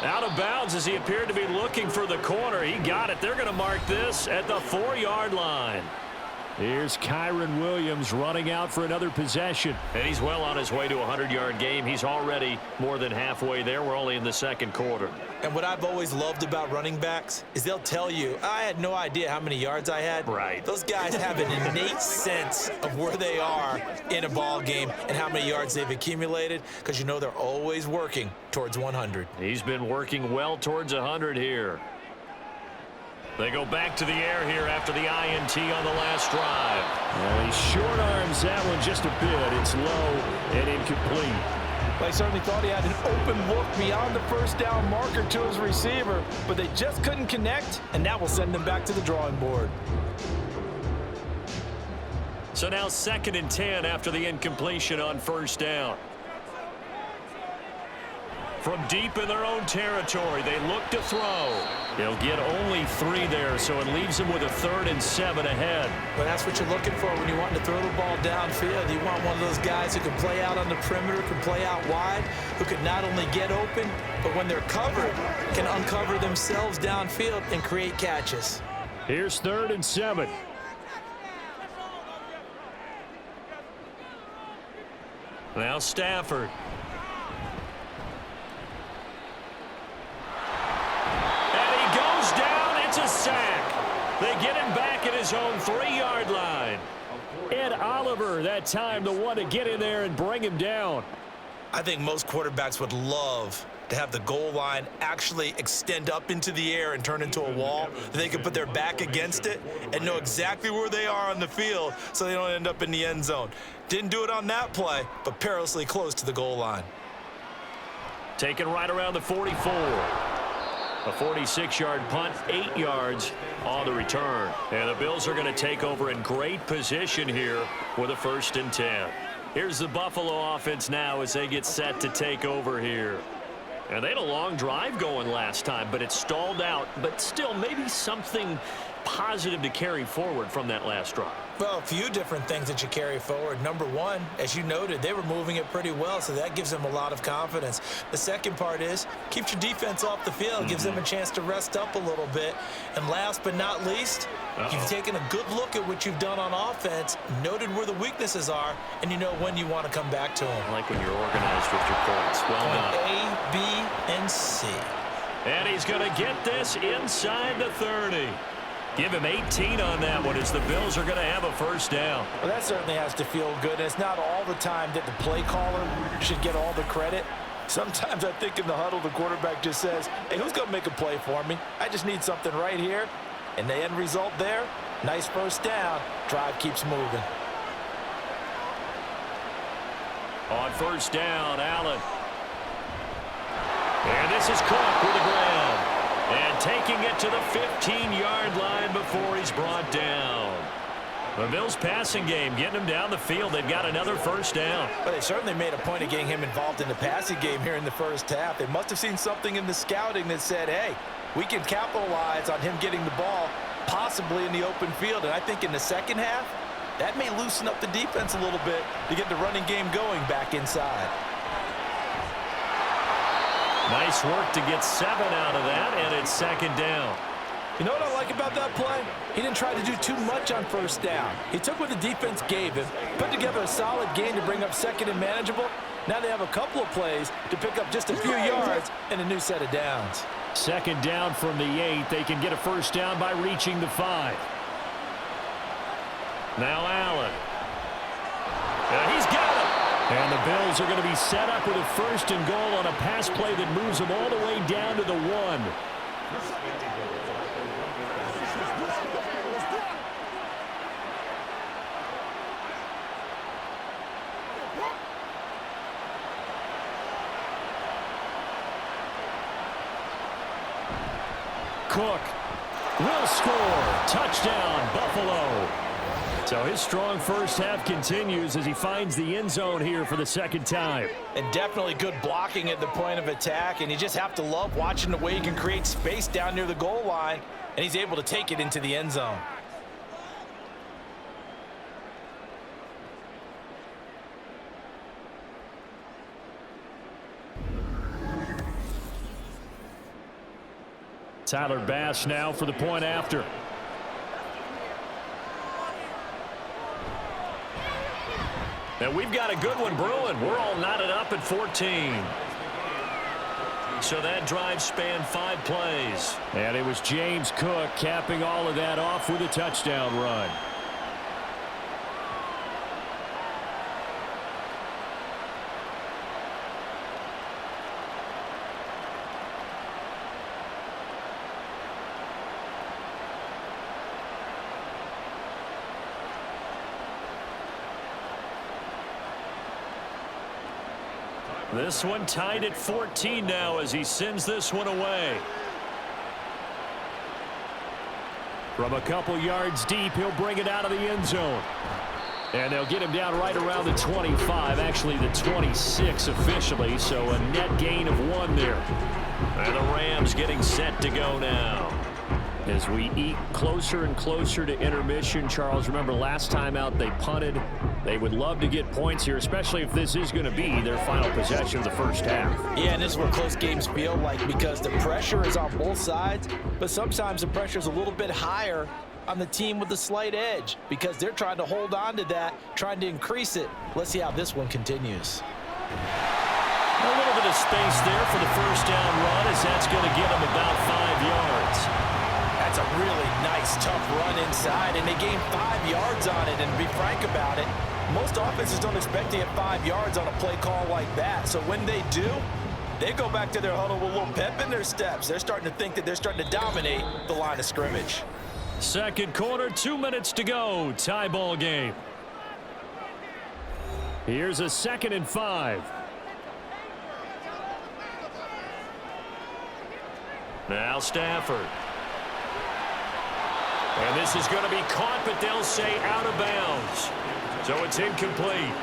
[SPEAKER 2] Out of bounds as he appeared to be looking for the corner. He got it. They're going to mark this at the 4-yard line.
[SPEAKER 5] Here's Kyron Williams running out for another possession.
[SPEAKER 2] And he's well on his way to a 100-yard game. He's already more than halfway there. We're only in the 2nd quarter.
[SPEAKER 3] And what I've always loved about running backs is they'll tell you, I had no idea how many yards I had.
[SPEAKER 2] Right.
[SPEAKER 3] Those guys have an innate sense of where they are in a ball game and how many yards they've accumulated, because you know they're always working towards 100.
[SPEAKER 2] He's been working well towards 100 here. They go back to the air here after the INT on the last drive.
[SPEAKER 5] Well, he short arms that one just a bit. It's low and incomplete.
[SPEAKER 4] They certainly thought he had an open look beyond the 1st down marker to his receiver, but they just couldn't connect, and that will send them back to the drawing board.
[SPEAKER 2] So now 2nd and 10 after the incompletion on 1st down. From deep in their own territory, they look to throw. They'll get only 3 there, so it leaves them with a 3rd and 7 ahead.
[SPEAKER 3] Well, that's what you're looking for when you want to throw the ball downfield. You want one of those guys who can play out on the perimeter, can play out wide, who can not only get open, but when they're covered, can uncover themselves downfield and create catches.
[SPEAKER 5] Here's 3rd and 7.
[SPEAKER 2] Now Stafford. And he goes down. It's a sack. They get him back at his own 3-yard line.
[SPEAKER 5] Ed Oliver that time, the one to get in there and bring him down.
[SPEAKER 3] I think most quarterbacks would love to have the goal line actually extend up into the air and turn into a wall. They can put their back against it and know exactly where they are on the field so they don't end up in the end zone. Didn't do it on that play, but perilously close to the goal line.
[SPEAKER 2] Taken right around the 44. A 46-yard punt, 8 yards on the return. And the Bills are going to take over in great position here with a 1st and 10. Here's the Buffalo offense now as they get set to take over here. And they had a long drive going last time, but it stalled out. But still, maybe something positive to carry forward from that last drive.
[SPEAKER 3] Well, a few different things that you carry forward. Number one, as you noted, they were moving it pretty well, so that gives them a lot of confidence. The second part is, keeps your defense off the field, gives them a chance to rest up a little bit. And last but not least, you've taken a good look at what you've done on offense, noted where the weaknesses are, and you know when you want to come back to them.
[SPEAKER 2] I like when you're organized with your points. Well done.
[SPEAKER 3] A, B, and C.
[SPEAKER 2] And he's going to get this inside the 30. Give him 18 on that one as the Bills are going to have a 1st down.
[SPEAKER 4] Well, that certainly has to feel good. And it's not all the time that the play caller should get all the credit. Sometimes I think in the huddle, the quarterback just says, hey, who's going to make a play for me? I just need something right here. And the end result there, nice 1st down. Drive keeps moving.
[SPEAKER 2] On 1st down, Allen. And this is Cook with the ground. And taking it to the 15-yard line before he's brought down. The Bills' passing game, getting him down the field. They've got another 1st down.
[SPEAKER 3] Well, they certainly made a point of getting him involved in the passing game here in the 1st half. They must have seen something in the scouting that said, hey, we can capitalize on him getting the ball, possibly in the open field. And I think in the 2nd half, that may loosen up the defense a little bit to get the running game going back inside.
[SPEAKER 2] Nice work to get 7 out of that, and it's 2nd down.
[SPEAKER 4] You know what I like about that play? He didn't try to do too much on 1st down. He took what the defense gave him, put together a solid game to bring up 2nd and manageable. Now they have a couple of plays to pick up just a few yards and a new set of downs.
[SPEAKER 5] 2nd down from the 8. They can get a 1st down by reaching the 5.
[SPEAKER 2] Now Allen. And he's got it.
[SPEAKER 5] And the Bills are going to be set up with a 1st and goal on a pass play that moves them all the way down to the 1. Cook will score. Touchdown, Buffalo. So his strong 1st half continues as he finds the end zone here for the 2nd time.
[SPEAKER 3] And definitely good blocking at the point of attack, and you just have to love watching the way he can create space down near the goal line, and he's able to take it into the end zone.
[SPEAKER 5] Tyler Bass now for the point after.
[SPEAKER 2] And we've got a good one brewing. We're all knotted up at 14. So that drive spanned 5 plays.
[SPEAKER 5] And it was James Cook capping all of that off with a touchdown run.
[SPEAKER 2] This one tied at 14 now as he sends this one away.
[SPEAKER 5] From a couple yards deep, he'll bring it out of the end zone. And they'll get him down right around the 25, actually the 26 officially, so a net gain of 1 there. And the Rams getting set to go now. As we eat closer and closer to intermission, Charles, remember last time out they punted. They would love to get points here, especially if this is going to be their final possession of the first half.
[SPEAKER 3] Yeah, and this is what close games feel like because the pressure is on both sides, but sometimes the pressure is a little bit higher on the team with the slight edge because they're trying to hold on to that, trying to increase it. Let's see how this one continues.
[SPEAKER 2] A little bit of space there for the first down run as that's going to get them about 5 yards.
[SPEAKER 3] That's a really nice, tough run inside, and they gained 5 yards on it. And to be frank about it, most offenses don't expect to get 5 yards on a play call like that. So when they do, they go back to their huddle with a little pep in their steps. They're starting to think that they're starting to dominate the line of scrimmage.
[SPEAKER 2] Second quarter, 2 minutes to go. Tie ball game.
[SPEAKER 5] Here's a 2nd and 5.
[SPEAKER 2] Now Stafford. And this is going to be caught, but they'll say out of bounds. So it's incomplete.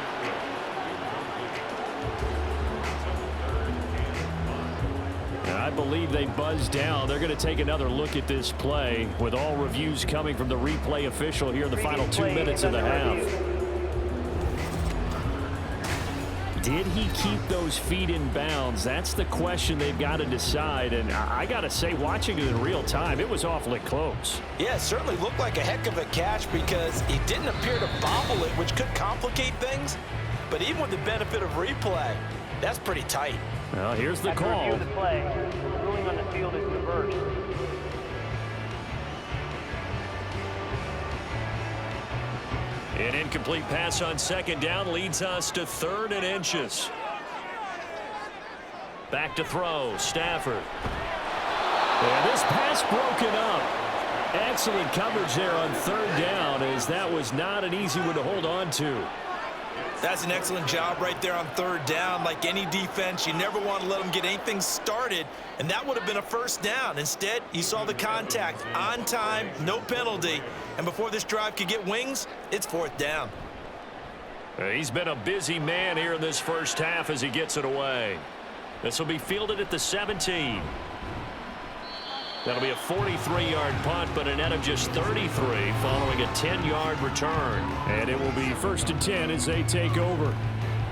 [SPEAKER 5] And I believe they buzzed down. They're going to take another look at this play with all reviews coming from the replay official here in the final 2 minutes of the half. Did he keep those feet in bounds? That's the question they've got to decide. And I got to say, watching it in real time, it was awfully close.
[SPEAKER 3] Yeah, it certainly looked like a heck of a catch because he didn't appear to bobble it, which could complicate things. But even with the benefit of replay, that's pretty tight.
[SPEAKER 5] Well, here's the call.
[SPEAKER 7] Review the play. Ruling on the field is reversed.
[SPEAKER 2] An incomplete pass on 2nd down leads us to 3rd and inches. Back to throw, Stafford.
[SPEAKER 5] And this pass broken up. Excellent coverage there on 3rd down as that was not an easy one to hold on to.
[SPEAKER 3] That's an excellent job right there on 3rd down. Like any defense, you never want to let them get anything started, and that would have been a 1st down. Instead, you saw the contact on time, no penalty, and before this drive could get wings, it's 4th down.
[SPEAKER 2] He's been a busy man here in this first half as he gets it away. This will be fielded at the 17. That'll be a 43-yard punt, but a net of just 33 following a 10-yard return.
[SPEAKER 5] And it will be 1st and 10 as they take over.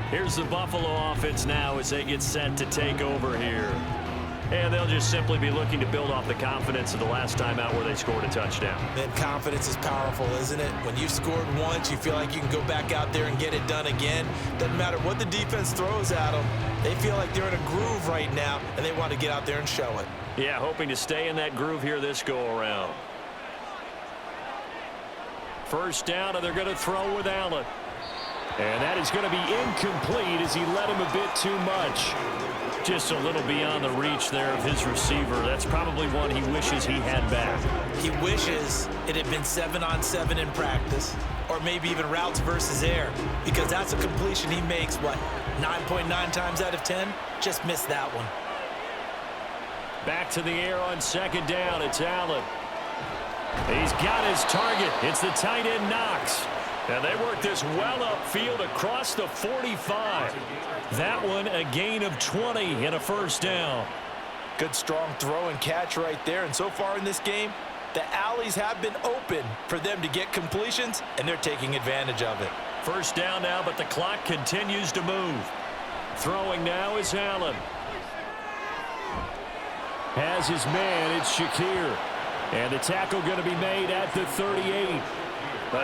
[SPEAKER 2] Here's the Buffalo offense now as they get set to take over here. And they'll just simply be looking to build off the confidence of the last time out where they scored a touchdown.
[SPEAKER 3] That confidence is powerful, isn't it? When you've scored once, you feel like you can go back out there and get it done again. Doesn't matter what the defense throws at them. They feel like they're in a groove right now, and they want to get out there and show it.
[SPEAKER 2] Yeah, hoping to stay in that groove here this go-around. 1st down, and they're going to throw with Allen.
[SPEAKER 5] And that is going to be incomplete as he led him a bit too much.
[SPEAKER 2] Just a little beyond the reach there of his receiver. That's probably one he wishes he had back.
[SPEAKER 3] He wishes it had been 7-on-7 in practice, or maybe even routes versus air, because that's a completion he makes, 9.9 times out of 10? Just missed that one.
[SPEAKER 2] Back to the air on 2nd down. It's Allen. He's got his target. It's the tight end Knox. And they work this well upfield across the 45. That one a gain of 20 and a 1st down.
[SPEAKER 3] Good strong throw and catch right there. And so far in this game, the alleys have been open for them to get completions, and they're taking advantage of it.
[SPEAKER 2] 1st down now, but the clock continues to move. Throwing now is Allen.
[SPEAKER 5] Has his man, it's Shakir. And the tackle going to be made at the 38.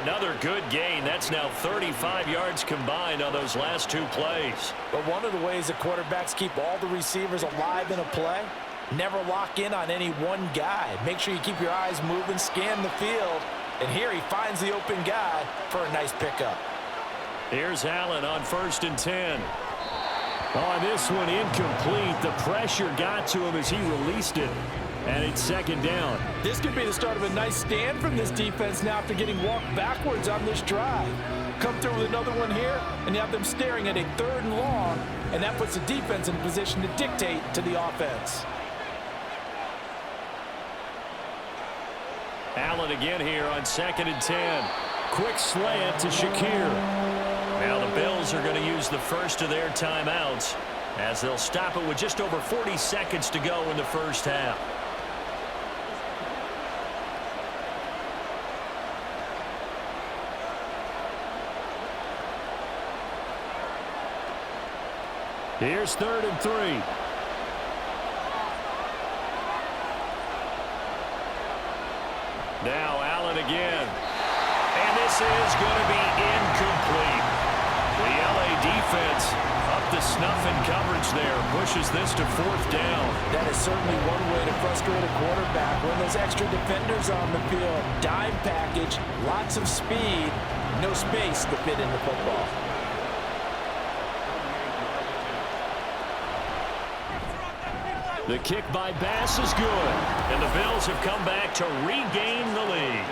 [SPEAKER 2] Another good gain. That's now 35 yards combined on those last 2 plays.
[SPEAKER 3] But one of the ways the quarterbacks keep all the receivers alive in a play, never lock in on any one guy. Make sure you keep your eyes moving, scan the field, and here he finds the open guy for a nice pickup.
[SPEAKER 2] Here's Allen on 1st and 10.
[SPEAKER 5] On this one, incomplete. The pressure got to him as he released it. And it's 2nd down.
[SPEAKER 3] This could be the start of a nice stand from this defense now after getting walked backwards on this drive. Come through with another one here, and you have them staring at a 3rd and long, and that puts the defense in a position to dictate to the offense.
[SPEAKER 2] Allen again here on 2nd and 10. Quick slant to Shakir. Now the Bills are going to use the first of their timeouts as they'll stop it with just over 40 seconds to go in the first half. Here's 3rd and 3. Now Allen again. And this is going to be incomplete. The LA defense up to snuff in coverage there. Pushes this to 4th down.
[SPEAKER 4] That is certainly one way to frustrate a quarterback. When those extra defenders on the field, dime package, lots of speed, no space to fit in the football.
[SPEAKER 2] The kick by Bass is good. And the Bills have come back to regain the lead.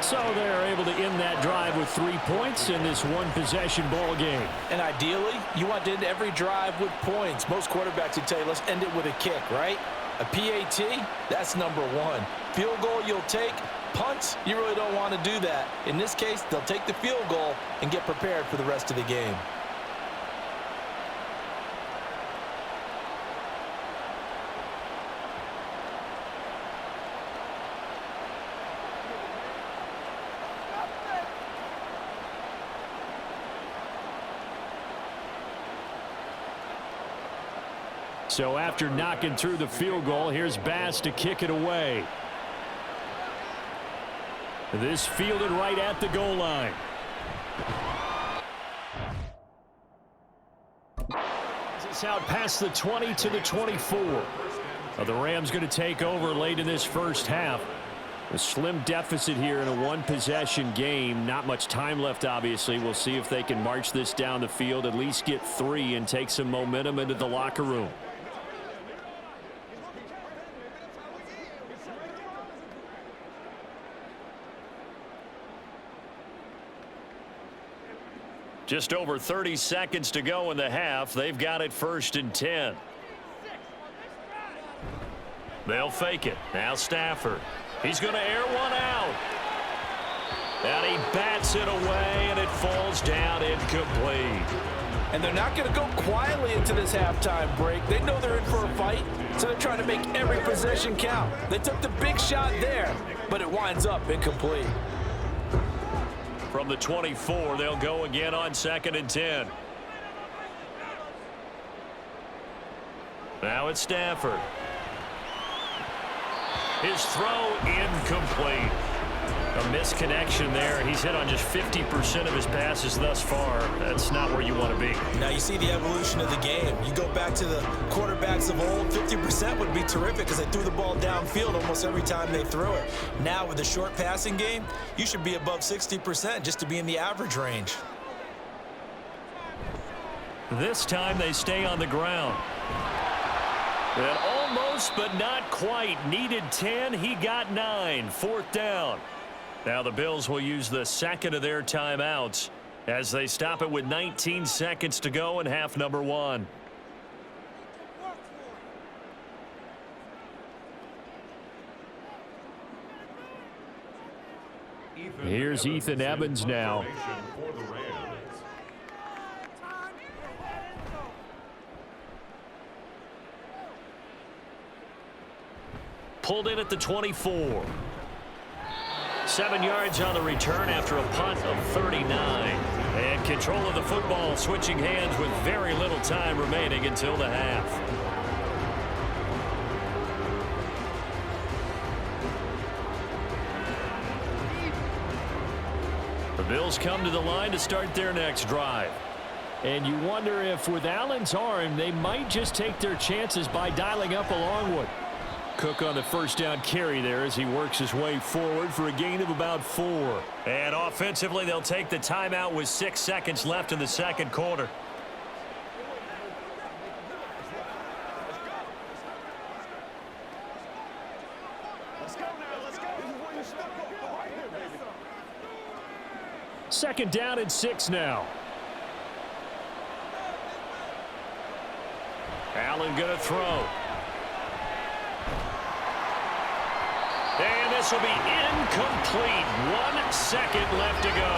[SPEAKER 2] So they're able to end that drive with 3 points in this one-possession ball game.
[SPEAKER 4] And ideally, you want to end every drive with points. Most quarterbacks would tell you, let's end it with a kick, right? A PAT, that's number 1. Field goal you'll take. Punts, you really don't want to do that. In this case, they'll take the field goal and get prepared for the rest of the game.
[SPEAKER 2] So after knocking through the field goal, here's Bass to kick it away. This fielded right at the goal line. It's out past the 20 to the 24. The Rams going to take over late in this first half. A slim deficit here in a one-possession game. Not much time left, obviously. We'll see if they can march this down the field, at least get 3 and take some momentum into the locker room. Just over 30 seconds to go in the half. They've got it 1st and 10. They'll fake it. Now Stafford. He's going to air one out. And he bats it away, and it falls down incomplete.
[SPEAKER 4] And they're not going to go quietly into this halftime break. They know they're in for a fight, so they're trying to make every possession count. They took the big shot there, but it winds up incomplete.
[SPEAKER 2] From the 24, they'll go again on 2nd and 10. Now it's Stafford. His throw incomplete. A misconnection there. He's hit on just 50% of his passes thus far. That's not where you want to be.
[SPEAKER 3] Now you see the evolution of the game. You go back to the quarterbacks of old, 50% would be terrific because they threw the ball downfield almost every time they threw it. Now with the short passing game, you should be above 60% just to be in the average range.
[SPEAKER 2] This time they stay on the ground. And almost, but not quite. Needed 10. He got 9. 4th down. Now the Bills will use the 2nd of their timeouts as they stop it with 19 seconds to go in half number 1. Here's Ethan Evans now. Pulled in at the 24. 7 yards on the return after a punt of 39. And control of the football switching hands with very little time remaining until the half. The Bills come to the line to start their next drive. And you wonder if with Allen's arm, they might just take their chances by dialing up a long one. Cook on the 1st down carry there as he works his way forward for a gain of about 4. And offensively, they'll take the timeout with 6 seconds left in the 2nd quarter. Second down and 6 now. Allen going to throw. And this will be incomplete. 1 second left to go.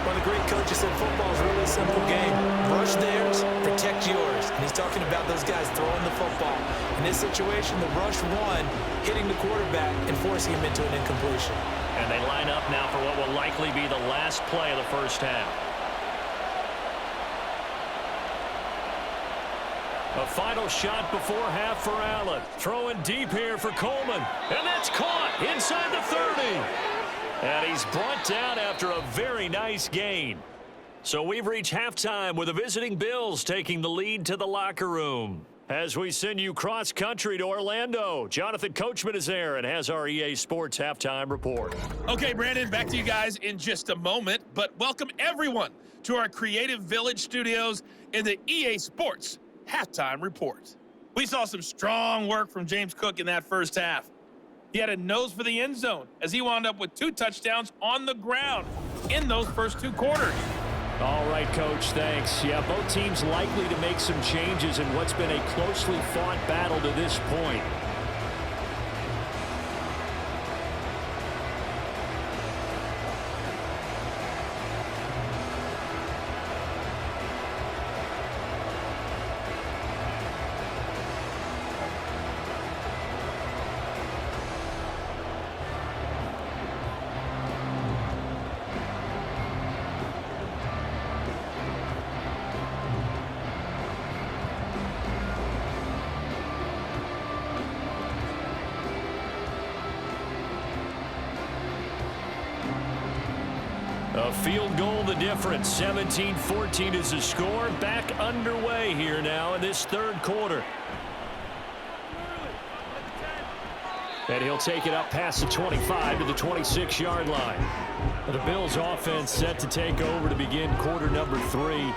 [SPEAKER 3] One of the great coaches said football is a really simple game. Rush theirs, protect yours. And he's talking about those guys throwing the football. In this situation, the rush one, hitting the quarterback and forcing him into an incompletion.
[SPEAKER 2] And they line up now for what will likely be the last play of the first half. A final shot before half for Allen. Throwing deep here for Coleman. And that's caught inside the 30. And he's brought down after a very nice gain. So we've reached halftime with the visiting Bills taking the lead to the locker room. As we send you cross-country to Orlando, Jonathan Coachman is there and has our EA Sports halftime report.
[SPEAKER 8] Okay, Brandon, back to you guys in just a moment. But welcome everyone to our Creative Village studios in the EA Sports halftime report. We saw some strong work from James Cook in that first half. He had a nose for the end zone as he wound up with 2 touchdowns on the ground in those first 2 quarters.
[SPEAKER 2] All right, Coach, thanks. Yeah, both teams likely to make some changes in what's been a closely fought battle to this point. A field goal the difference. 17-14 is the score. Back underway here now in this third quarter. And he'll take it up past the 25 to the 26-yard line. The Bills offense set to take over to begin quarter number 3.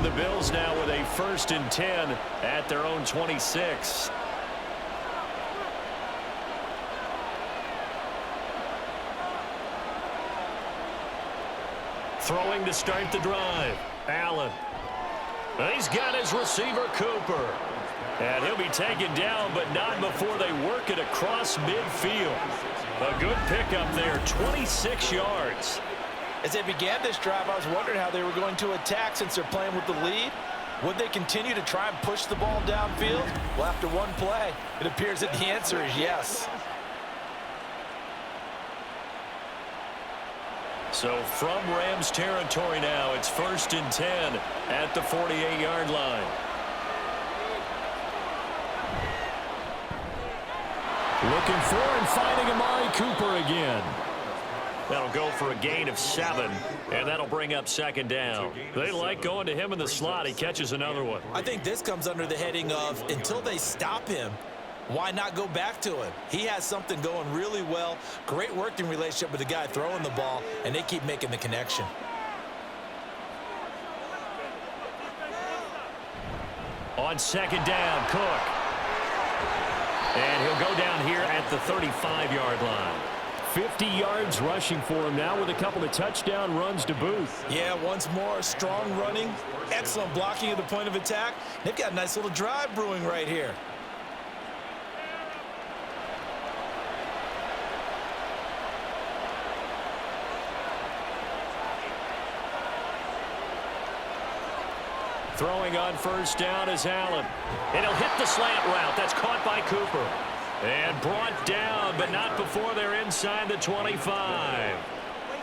[SPEAKER 2] The Bills now with a 1st and 10 at their own 26. Throwing to start the drive. Allen. He's got his receiver, Cooper. And he'll be taken down, but not before they work it across midfield. A good pickup there, 26 yards.
[SPEAKER 4] As they began this drive, I was wondering how they were going to attack since they're playing with the lead. Would they continue to try and push the ball downfield? Well, after one play, it appears that the answer is yes.
[SPEAKER 2] So from Rams territory now, it's 1st and 10 at the 48-yard line. Looking for and finding Amari Cooper again. That'll go for a gain of 7, and that'll bring up 2nd down. They like going to him in the slot. He catches another one.
[SPEAKER 3] I think this comes under the heading of until they stop him, why not go back to him? He has something going really well. Great working relationship with the guy throwing the ball, and they keep making the connection.
[SPEAKER 2] On 2nd down, Cook. And he'll go down here at the 35-yard line. 50 yards rushing for him now with a couple of touchdown runs to boot.
[SPEAKER 3] Yeah, once more, strong running, excellent blocking at the point of attack. They've got a nice little drive brewing right here.
[SPEAKER 2] Throwing on 1st down is Allen. And he'll hit the slant route. That's caught by Cooper. And brought down, but not before they're inside the 25.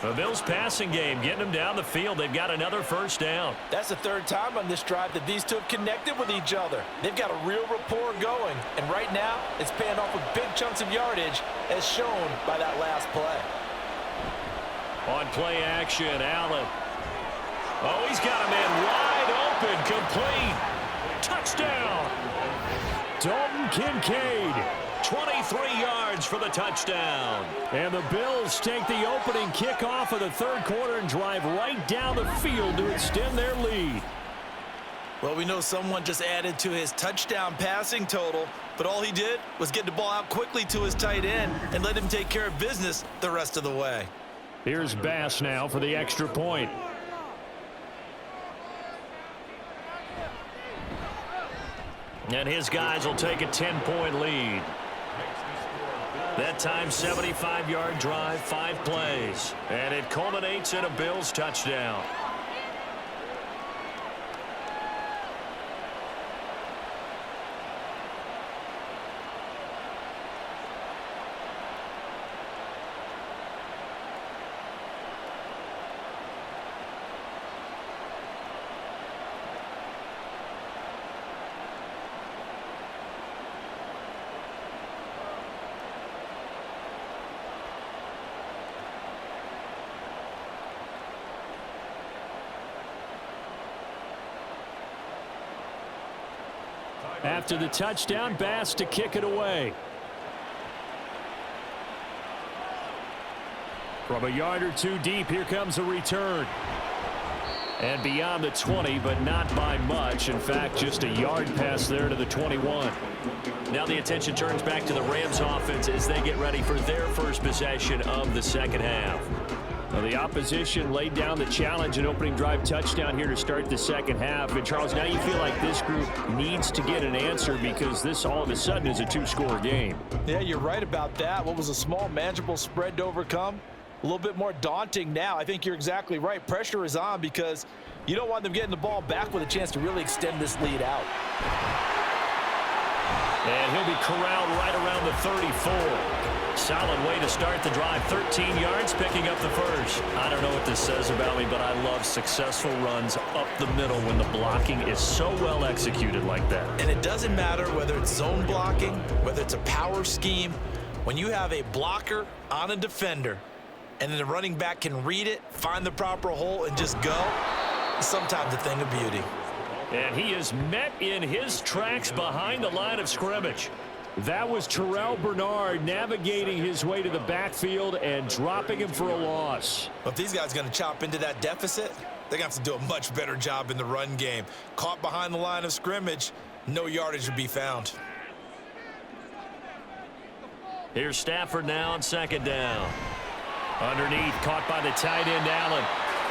[SPEAKER 2] The Bills passing game getting them down the field. They've got another 1st down.
[SPEAKER 4] That's the 3rd time on this drive that these two have connected with each other. They've got a real rapport going. And right now, it's paying off with big chunks of yardage as shown by that last play.
[SPEAKER 2] On play action, Allen. Oh, he's got a man wide open, complete. Touchdown. Dalton Kincaid. 23 yards for the touchdown. And the Bills take the opening kickoff of the 3rd quarter and drive right down the field to extend their lead.
[SPEAKER 3] Well, we know someone just added to his touchdown passing total, but all he did was get the ball out quickly to his tight end and let him take care of business the rest of the way.
[SPEAKER 2] Here's Bass now for the extra point. And his guys will take a 10-point lead. That time, 75-yard drive, 5 plays. And it culminates in a Bills touchdown. After the touchdown, Bass to kick it away. From a yard or two deep, here comes a return. And beyond the 20, but not by much. In fact, just a yard pass there to the 21. Now the attention turns back to the Rams offense as they get ready for their first possession of the second half. Well, the opposition laid down the challenge, an opening drive touchdown here to start the second half. And, Charles, now you feel like this group needs to get an answer because this all of a sudden is a 2-score game.
[SPEAKER 4] Yeah, you're right about that. What was a small, manageable spread to overcome? A little bit more daunting now. I think you're exactly right. Pressure is on because you don't want them getting the ball back with a chance to really extend this lead out.
[SPEAKER 2] And he'll be corralled right around the 34. Solid way to start the drive. 13 yards, picking up the first. I don't know what this says about me, but I love successful runs up the middle when the blocking is so well executed like that.
[SPEAKER 3] And it doesn't matter whether it's zone blocking, whether it's a power scheme. When you have a blocker on a defender and then the running back can read it, find the proper hole, and just go, it's sometimes a thing of beauty.
[SPEAKER 2] And he is met in his tracks behind the line of scrimmage. That was Terrell Bernard navigating his way to the backfield and dropping him for a loss.
[SPEAKER 3] But if these guys are going to chop into that deficit, they're going to have to do a much better job in the run game. Caught behind the line of scrimmage, no yardage would be found.
[SPEAKER 2] Here's Stafford now on second down. Underneath, caught by the tight end, Allen.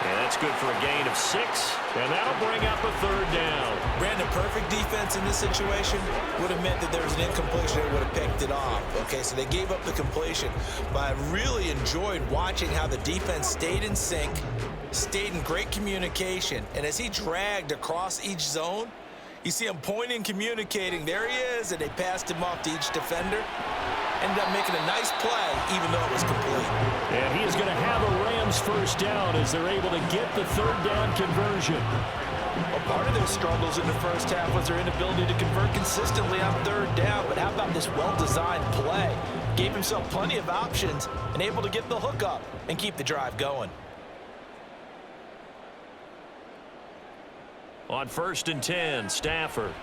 [SPEAKER 2] And that's good for a gain of 6, and that'll bring up a third down.
[SPEAKER 3] Brandon, perfect defense in this situation would have meant that there was an incompletion. They would have picked it off. Okay, so they gave up the completion. But I really enjoyed watching how the defense stayed in sync, stayed in great communication. And as he dragged across each zone, you see him pointing, communicating. There he is, and they passed him off to each defender. Ended up making a nice play, even though it was complete.
[SPEAKER 2] And he is going to have a Rams first down as they're able to get the third down conversion.
[SPEAKER 4] Well, part of their struggles in the first half was their inability to convert consistently on third down. But how about this well-designed play? Gave himself plenty of options and able to get the hook up and keep the drive going.
[SPEAKER 2] On 1st and 10, Stafford.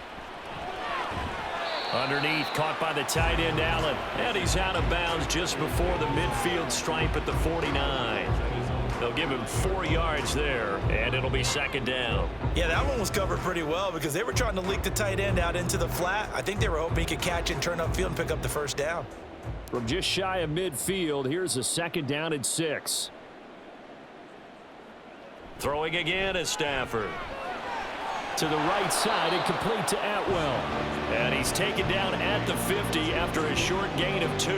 [SPEAKER 2] Underneath, caught by the tight end, Allen. And he's out of bounds just before the midfield stripe at the 49. They'll give him 4 yards there, and it'll be second down.
[SPEAKER 3] Yeah, that one was covered pretty well because they were trying to leak the tight end out into the flat. I think they were hoping he could catch and turn upfield and pick up the first down.
[SPEAKER 2] From just shy of midfield, here's a second down and 6. Throwing again is Stafford. To the right side and complete to Atwell. And he's taken down at the 50 after a short gain of 2.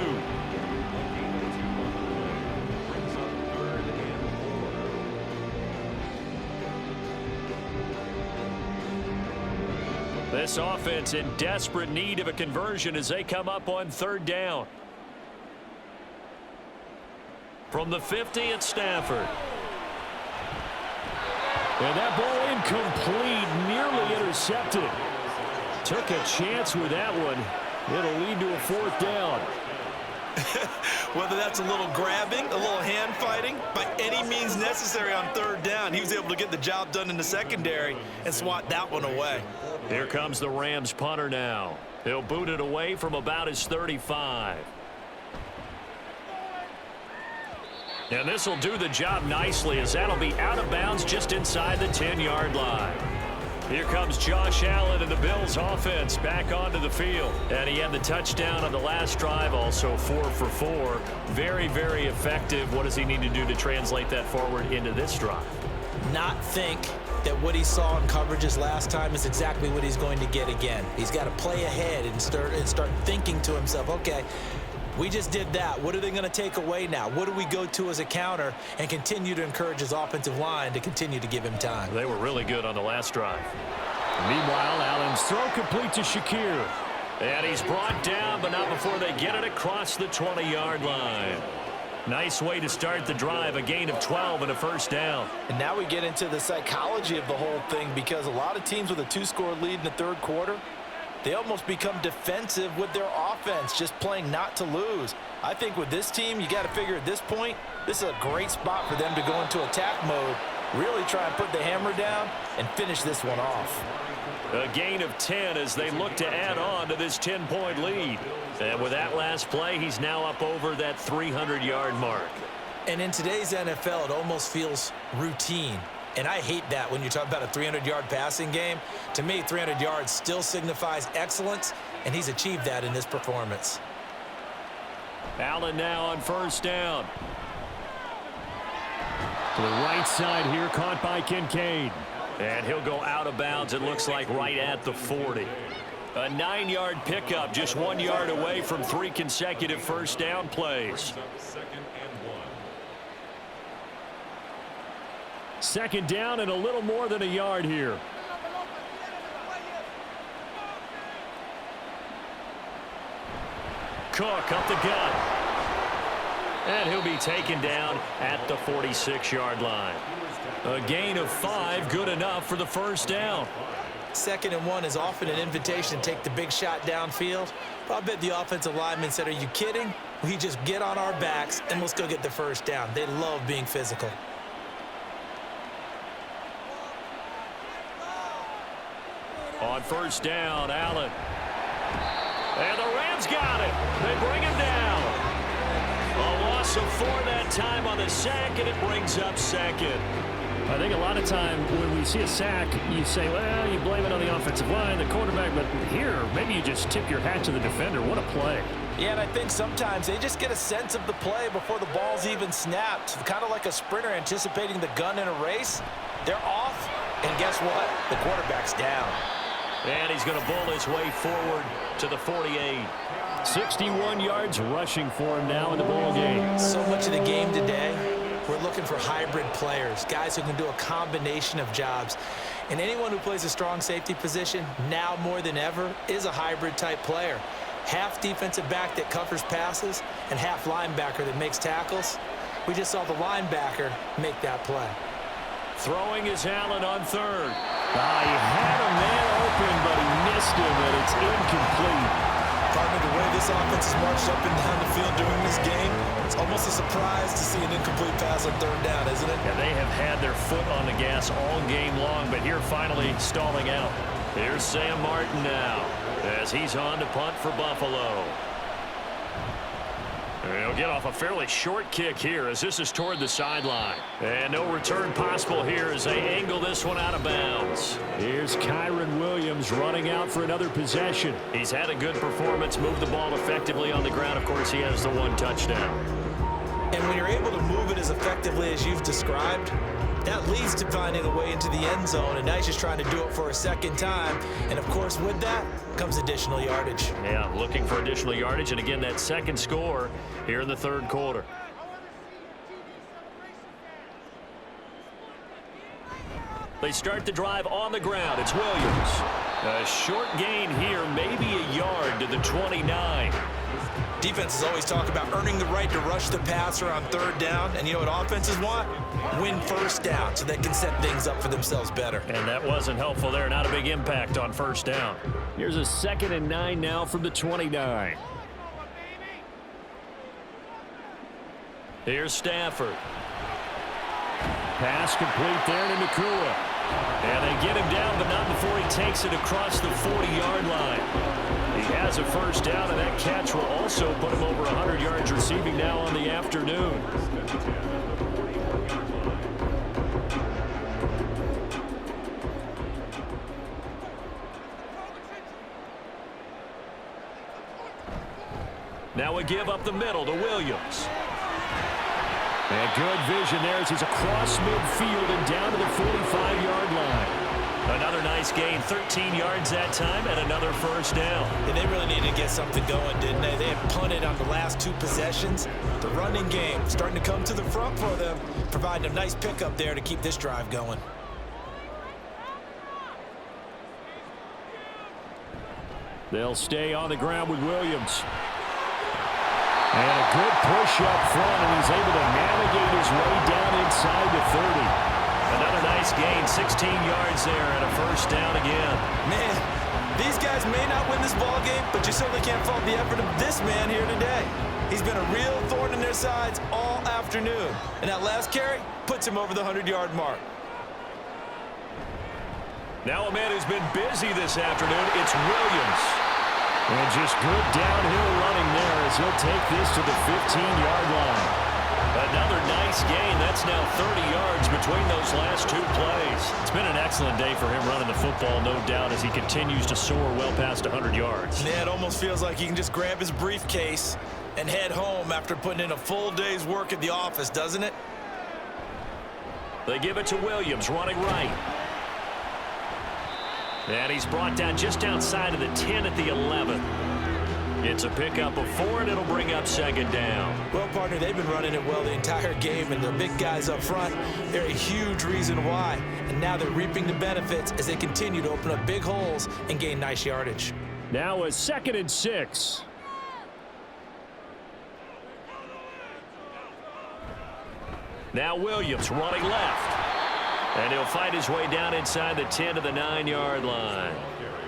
[SPEAKER 2] This offense in desperate need of a conversion as they come up on third down. From the 50, it's Stafford. And that ball incomplete, nearly intercepted. Took a chance with that one. It'll lead to a fourth down.
[SPEAKER 3] Whether that's a little grabbing, a little hand fighting, by any means necessary on third down, he was able to get the job done in the secondary and swat that one away.
[SPEAKER 2] Here comes the Rams punter now. He'll boot it away from about his 35. And this will do the job nicely as that'll be out of bounds just inside the 10-yard line. Here comes Josh Allen and the Bills offense back onto the field. And he had the touchdown on the last drive, also 4 for 4. Very, very effective. What does he need to do to translate that forward into this drive?
[SPEAKER 3] Not think that what he saw in coverages last time is exactly what he's going to get again. He's got to play ahead and start thinking to himself, okay, we just did that. What are they going to take away now? What do we go to as a counter? And continue to encourage his offensive line to continue to give him time.
[SPEAKER 2] They were really good on the last drive. Meanwhile, Allen's throw complete to Shakir. And he's brought down, but not before they get it across the 20-yard line. Nice way to start the drive, a gain of 12 and a first down.
[SPEAKER 4] And now we get into the psychology of the whole thing, because a lot of teams with a 2-score lead in the third quarter, they almost become defensive with their offense, just playing not to lose. I think with this team, you got to figure at this point, this is a great spot for them to go into attack mode, really try and put the hammer down and finish this one off.
[SPEAKER 2] A gain of 10 as they look to add on to this 10-point lead. And with that last play, he's now up over that 300-yard mark.
[SPEAKER 3] And in today's NFL, it almost feels routine. And I hate that when you talk about a 300-yard passing game. To me, 300 yards still signifies excellence, and he's achieved that in this performance.
[SPEAKER 2] Allen now on first down. To the right side here, caught by Kincaid. And he'll go out of bounds, it looks like, right at the 40. A 9-yard pickup, just 1 yard away from 3 consecutive first down plays. Second down and a little more than a yard here. Cook up the gut. And he'll be taken down at the 46-yard line. A gain of 5, good enough for the first down.
[SPEAKER 3] 2nd and 1 is often an invitation to take the big shot downfield. But I bet the offensive lineman said, are you kidding? We just get on our backs and let's go get the first down. They love being physical.
[SPEAKER 2] On first down, Allen. And the Rams got it. They bring him down. A loss of 4 that time on the sack, and it brings up 2nd.
[SPEAKER 5] I think a lot of time when we see a sack, you say, well, you blame it on the offensive line, the quarterback, but here, maybe you just tip your hat to the defender. What a play.
[SPEAKER 4] Yeah, and I think sometimes they just get a sense of the play before the ball's even snapped. Kind of like a sprinter anticipating the gun in a race. They're off, and guess what? The quarterback's down.
[SPEAKER 2] And he's going to bull his way forward to the 48.
[SPEAKER 5] 61 yards rushing for him now in the ball game.
[SPEAKER 3] So much of the game today, we're looking for hybrid players, guys who can do a combination of jobs. And anyone who plays a strong safety position, now more than ever, is a hybrid type player. Half defensive back that covers passes and half linebacker that makes tackles. We just saw the linebacker make that play.
[SPEAKER 2] Throwing is Allen on third. He had a man open, but he missed him, and it's incomplete.
[SPEAKER 3] Partner, the way this offense has marched up and down the field during this game, it's almost a surprise to see an incomplete pass on third down, isn't it?
[SPEAKER 2] Yeah, they have had their foot on the gas all game long, but here finally stalling out. Here's Sam Martin now as he's on to punt for Buffalo. He'll get off a fairly short kick here as this is toward the sideline. And no return possible here as they angle this one out of bounds.
[SPEAKER 5] Here's Kyron Williams running out for another possession.
[SPEAKER 2] He's had a good performance, moved the ball effectively on the ground. Of course, he has the 1 touchdown.
[SPEAKER 3] And when you're able to move it as effectively as you've described, that leads to finding a way into the end zone, and now he's just trying to do it for a second time. And, of course, with that comes additional yardage.
[SPEAKER 2] Yeah, looking for additional yardage, and again, that second score here in the third quarter. They start the drive on the ground. It's Williams. A short gain here, maybe a yard to the 29.
[SPEAKER 3] Defenses always talk about earning the right to rush the passer on third down. And you know what offenses want? Win first down so they can set things up for themselves better.
[SPEAKER 2] And that wasn't helpful there. Not a big impact on first down.
[SPEAKER 5] Here's a 2nd and 9 now from the 29.
[SPEAKER 2] Here's Stafford.
[SPEAKER 5] Pass complete there to Nakua.
[SPEAKER 2] And they get him down, but not before he takes it across the 40-yard line. He has a first down, and that catch will also put him over 100 yards receiving now on the afternoon.
[SPEAKER 5] Now a give up the middle to Williams. And good vision there as he's across midfield and down to the 45-yard line. Another nice gain, 13 yards that time, and another first down.
[SPEAKER 3] And they really needed to get something going, didn't they? They had punted on the last 2 possessions. The running game starting to come to the front for them, providing a nice pickup there to keep this drive going.
[SPEAKER 5] They'll stay on the ground with Williams. And a good push up front, and he's able to navigate his way down inside the 30.
[SPEAKER 2] Another nice gain, 16 yards there, and a first down again.
[SPEAKER 3] Man, these guys may not win this ball game, but you certainly can't fault the effort of this man here today. He's been a real thorn in their sides all afternoon, and that last carry puts him over the 100-yard mark.
[SPEAKER 2] Now a man who's been busy this afternoon, it's Williams.
[SPEAKER 5] And just good downhill running there as he'll take this to the 15-yard line.
[SPEAKER 2] Another nice gain. That's now 30 yards between those last 2 plays.
[SPEAKER 5] It's been an excellent day for him running the football, no doubt, as he continues to soar well past 100 yards.
[SPEAKER 3] Yeah, it almost feels like he can just grab his briefcase and head home after putting in a full day's work at the office, doesn't it?
[SPEAKER 2] They give it to Williams, running right. And he's brought down just outside of the 10 at the 11. It's a pickup of 4, and it'll bring up second down.
[SPEAKER 3] Well, partner, they've been running it well the entire game, and the big guys up front, they're a huge reason why. And now they're reaping the benefits as they continue to open up big holes and gain nice yardage.
[SPEAKER 5] Now a 2nd and 6.
[SPEAKER 2] Now Williams running left. And he'll fight his way down inside the 10 to the 9-yard line.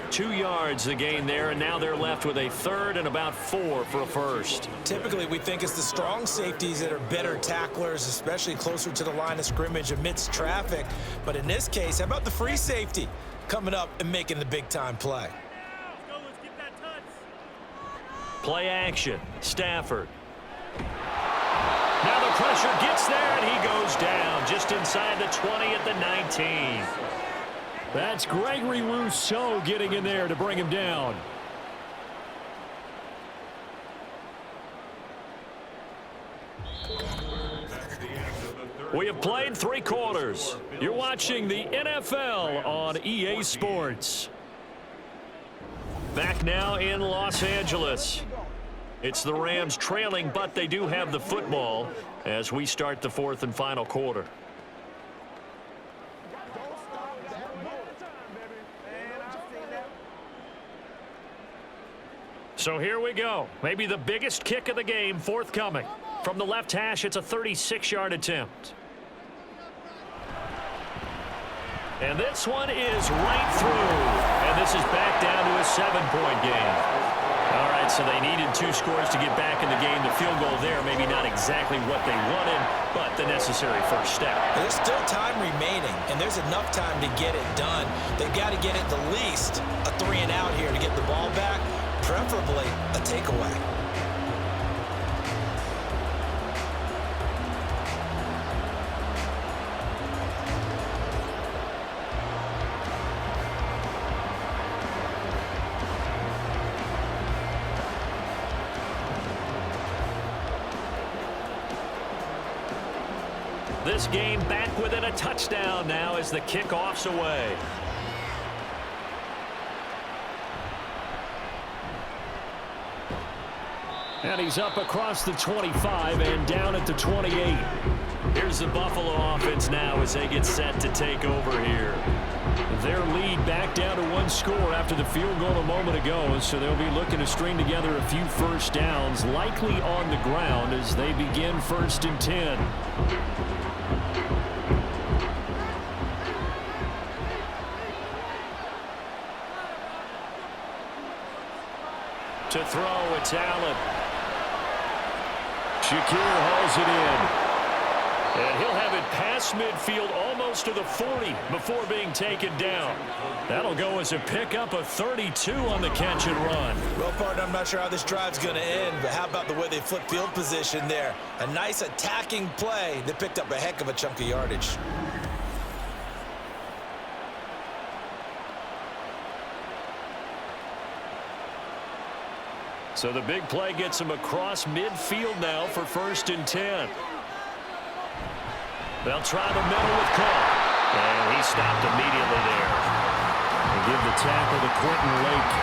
[SPEAKER 2] 2 yards the gain there, and now they're left with a 3rd and about 4 for a first.
[SPEAKER 3] Typically, we think it's the strong safeties that are better tacklers, especially closer to the line of scrimmage amidst traffic. But in this case, how about the free safety coming up and making the big-time play?
[SPEAKER 2] Play action. Stafford. Now the pressure gets there, and he goes down just inside the 20 at the 19.
[SPEAKER 5] That's Gregory Rousseau getting in there to bring him down.
[SPEAKER 2] We have played 3 quarters. You're watching the NFL on EA Sports. Back now in Los Angeles. It's the Rams trailing, but they do have the football as we start the 4th and final quarter. So here we go. Maybe the biggest kick of the game forthcoming. From the left hash, it's a 36-yard attempt. And this one is right through. And this is back down to a 7-point game. All right, so they needed 2 scores to get back in the game. The field goal there, maybe not exactly what they wanted, but the necessary first step.
[SPEAKER 3] There's still time remaining, and there's enough time to get it done. They've got to get at the least a 3-and-out here to get the ball back, preferably a takeaway.
[SPEAKER 2] This game back within a touchdown now as the kickoff's away.
[SPEAKER 5] And he's up across the 25 and down at the 28.
[SPEAKER 2] Here's the Buffalo offense now as they get set to take over here.
[SPEAKER 5] Their lead back down to 1 score after the field goal a moment ago, so they'll be looking to string together a few first downs, likely on the ground as they begin 1st and 10.
[SPEAKER 2] To throw, it's Allen.
[SPEAKER 5] Shakir hauls it in.
[SPEAKER 2] And he'll have it past midfield almost to the 40 before being taken down. That'll go as a pickup of 32 on the catch and run.
[SPEAKER 3] Well, partner, I'm not sure how this drive's going to end, but how about the way they flip field position there? A nice attacking play that picked up a heck of a chunk of yardage.
[SPEAKER 2] So the big play gets him across midfield now for 1st and 10. They'll try the middle with Cobb. And he stopped immediately there. They give the tackle to Quentin Lake.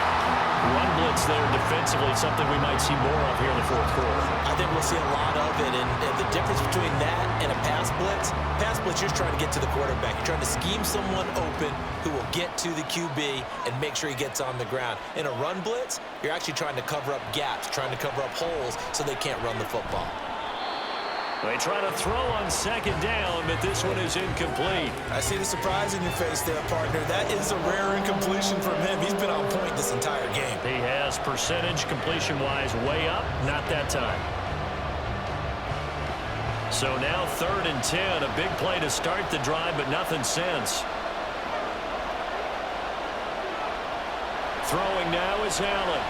[SPEAKER 2] Run blitz there defensively, something we might see more of here in the 4th quarter.
[SPEAKER 3] I think we'll see a lot of it, and the difference between that and a pass blitz, you're trying to get to the quarterback. You're trying to scheme someone open who will get to the QB and make sure he gets on the ground. In a run blitz, you're actually trying to cover up gaps, trying to cover up holes so they can't run the football.
[SPEAKER 2] They try to throw on 2nd down, but this one is incomplete.
[SPEAKER 3] I see the surprise in your face there, partner. That is a rare incompletion from him. He's been on point this entire game.
[SPEAKER 2] He has percentage completion-wise way up, not that time. So now 3rd and 10, a big play to start the drive, but nothing since. Throwing now is Allen.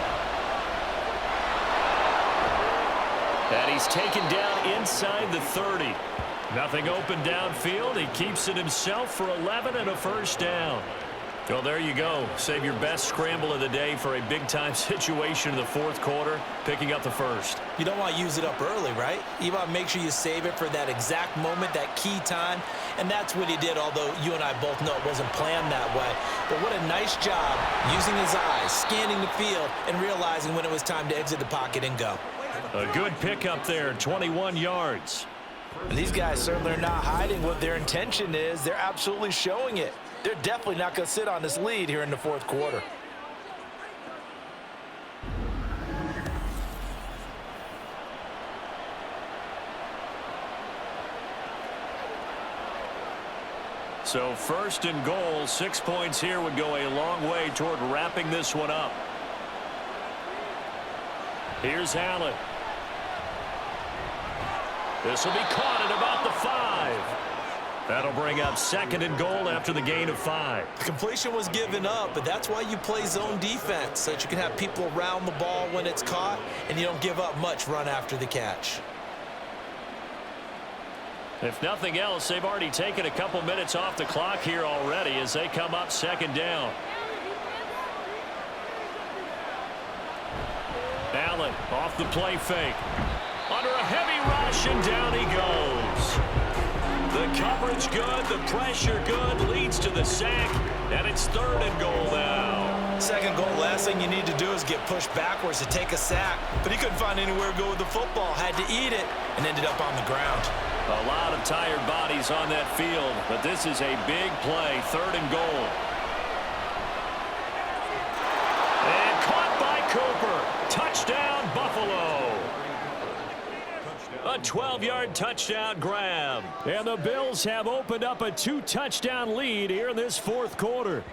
[SPEAKER 2] And he's taken down inside the 30. Nothing open downfield. He keeps it himself for 11 and a 1st down. Well, there you go. Save your best scramble of the day for a big-time situation in the 4th quarter, picking up the 1st.
[SPEAKER 3] You don't want to use it up early, right? You want to make sure you save it for that exact moment, that key time. And that's what he did, although you and I both know it wasn't planned that way. But what a nice job using his eyes, scanning the field, and realizing when it was time to exit the pocket and go.
[SPEAKER 2] A good pickup there, 21 yards.
[SPEAKER 4] And these guys certainly are not hiding what their intention is. They're absolutely showing it. They're definitely not going to sit on this lead here in the 4th quarter.
[SPEAKER 2] So 1st and goal, 6 points here would go a long way toward wrapping this one up. Here's Allen. This will be caught at about the 5. That'll bring up 2nd and goal after the gain of 5.
[SPEAKER 3] The completion was given up, but that's why you play zone defense, so that you can have people around the ball when it's caught, and you don't give up much run after the catch.
[SPEAKER 2] If nothing else, they've already taken a couple minutes off the clock here already as they come up 2nd down. Allen off the play fake. Under a heavy rush, and down he goes. The coverage good, the pressure good, leads to the sack, and it's 3rd and goal now.
[SPEAKER 3] 2nd goal, last thing you need to do is get pushed backwards to take a sack, but he couldn't find anywhere to go with the football, had to eat it, and ended up on the ground.
[SPEAKER 2] A lot of tired bodies on that field, but this is a big play, 3rd and goal. And caught by Cooper. Touchdown, Buffalo. A 12-yard touchdown grab. And the Bills have opened up a 2-touchdown lead here in this 4th quarter.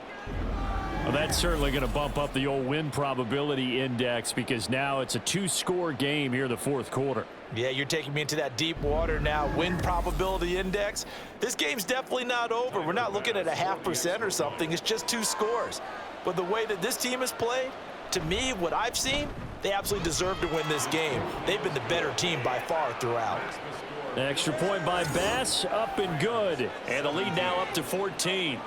[SPEAKER 2] Well, that's certainly going to bump up the old win probability index because now it's a 2-score game here in the 4th quarter.
[SPEAKER 4] Yeah, you're taking me into that deep water now. Win probability index. This game's definitely not over. We're not looking at a 0.5% or something. It's just 2 scores. But the way that this team has played, to me, what I've seen, they absolutely deserve to win this game. They've been the better team by far throughout.
[SPEAKER 2] Extra point by Bass, up and good. And the lead now up to 14.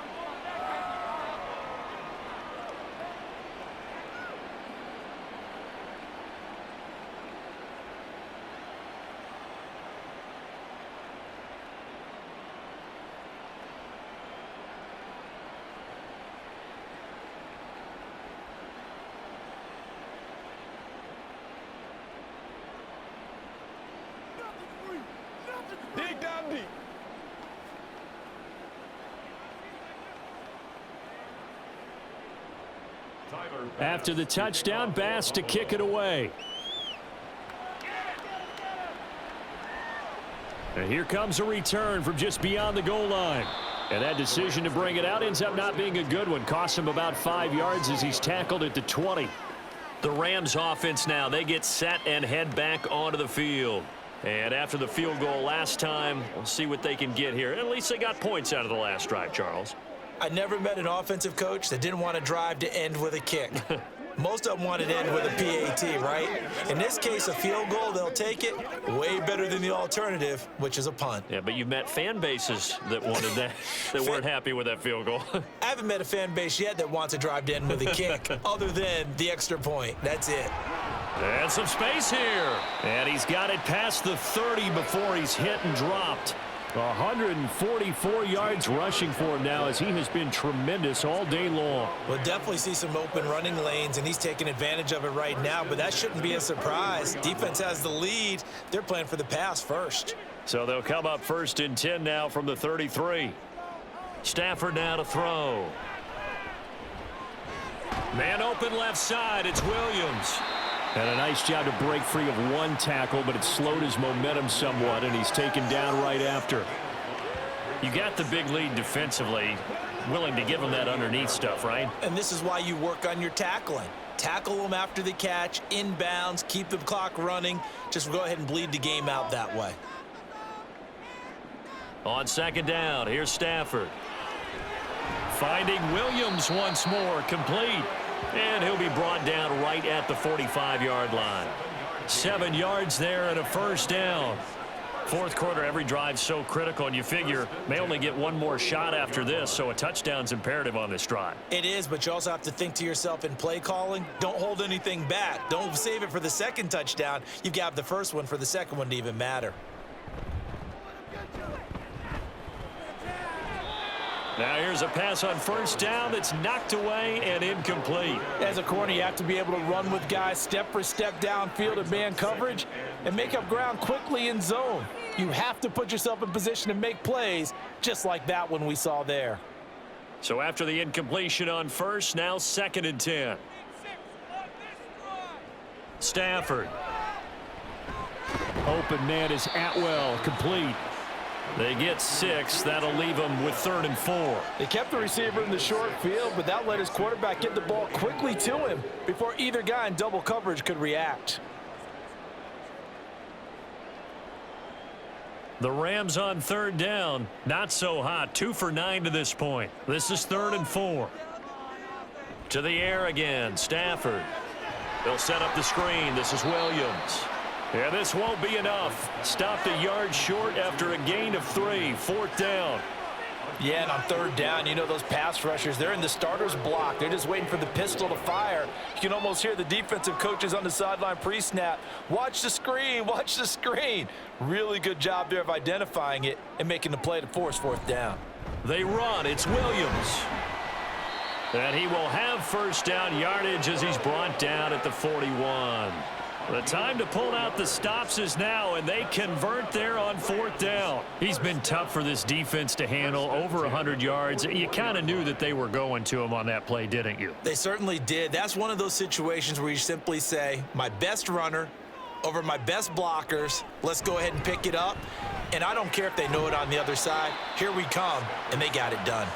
[SPEAKER 4] Dig down deep.
[SPEAKER 2] After the touchdown, Bass to kick it away. And here comes a return from just beyond the goal line. And that decision to bring it out ends up not being a good one. Cost him about 5 yards as he's tackled at the 20. The Rams offense now, they get set and head back onto the field. And after the field goal last time, we'll see what they can get here. At least they got points out of the last drive, Charles.
[SPEAKER 3] I never met an offensive coach that didn't want to drive to end with a kick. Most of them wanted to end with a PAT, right? In this case, a field goal, they'll take it. Way better than the alternative, which is a punt.
[SPEAKER 2] Yeah, but you've met fan bases that wanted that, that weren't happy with that field goal.
[SPEAKER 3] I haven't met a fan base yet that wants to drive to end with a kick, other than the extra point. That's it.
[SPEAKER 2] And some space here. And he's got it past the 30 before he's hit and dropped. 144 yards rushing for him now as he has been tremendous all day long.
[SPEAKER 3] We'll definitely see some open running lanes, and he's taking advantage of it right now, but that shouldn't be a surprise. Defense has the lead. They're playing for the pass first.
[SPEAKER 2] So they'll come up 1st and 10 now from the 33. Stafford now to throw. Man open left side. It's Williams. And a nice job to break free of one tackle, but it slowed his momentum somewhat, and he's taken down right after. You got the big lead defensively, willing to give him that underneath stuff, right?
[SPEAKER 3] And this is why you work on your tackling. Tackle them after the catch, inbounds, keep the clock running. Just go ahead and bleed the game out that way.
[SPEAKER 2] On 2nd down, here's Stafford. Finding Williams once more, complete. And he'll be brought down right at the 45-yard line. 7 yards there and a 1st down. 4th quarter, every drive so critical, and you figure may only get one more shot after this, so a touchdown's imperative on this drive.
[SPEAKER 3] It is, but you also have to think to yourself in play calling, don't hold anything back. Don't save it for the 2nd touchdown. You've got the 1st one for the 2nd one to even matter.
[SPEAKER 2] Now here's a pass on 1st down that's knocked away and incomplete.
[SPEAKER 4] As a corner, you have to be able to run with guys step for step downfield in man coverage and make up ground quickly in zone. You have to put yourself in position to make plays just like that one we saw there.
[SPEAKER 2] So after the incompletion on 1st, now 2nd and 10. Stafford. Open man is Atwell, complete. They get 6. That'll leave them with 3rd and 4.
[SPEAKER 4] They kept the receiver in the short field, but that let his quarterback get the ball quickly to him before either guy in double coverage could react.
[SPEAKER 2] The Rams on 3rd down. Not so hot. 2 for 9 to this point. This is 3rd and 4. To the air again. Stafford. They'll set up the screen. This is Williams. Yeah, this won't be enough. Stopped a yard short after a gain of 3. 4th down.
[SPEAKER 4] Yeah, and on 3rd down, you know those pass rushers, they're in the starter's block. They're just waiting for the pistol to fire. You can almost hear the defensive coaches on the sideline pre-snap. Watch the screen, watch the screen. Really good job there of identifying it and making the play to force 4th down.
[SPEAKER 2] They run. It's Williams. And he will have 1st down yardage as he's brought down at the 41. The time to pull out the stops is now, and they convert there on 4th down. He's been tough for this defense to handle, over 100 yards. You kind of knew that they were going to him on that play, didn't you?
[SPEAKER 3] They certainly did. That's one of those situations where you simply say, my best runner over my best blockers. Let's go ahead and pick it up. And I don't care if they know it on the other side. Here we come, and they got it done.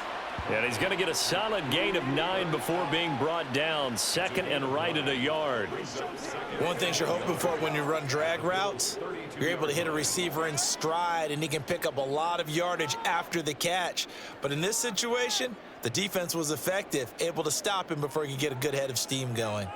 [SPEAKER 2] And he's going to get a solid gain of 9 before being brought down. 2nd and right at a yard.
[SPEAKER 3] One thing you're hoping for when you run drag routes, you're able to hit a receiver in stride, and he can pick up a lot of yardage after the catch. But in this situation, the defense was effective, able to stop him before he could get a good head of steam going.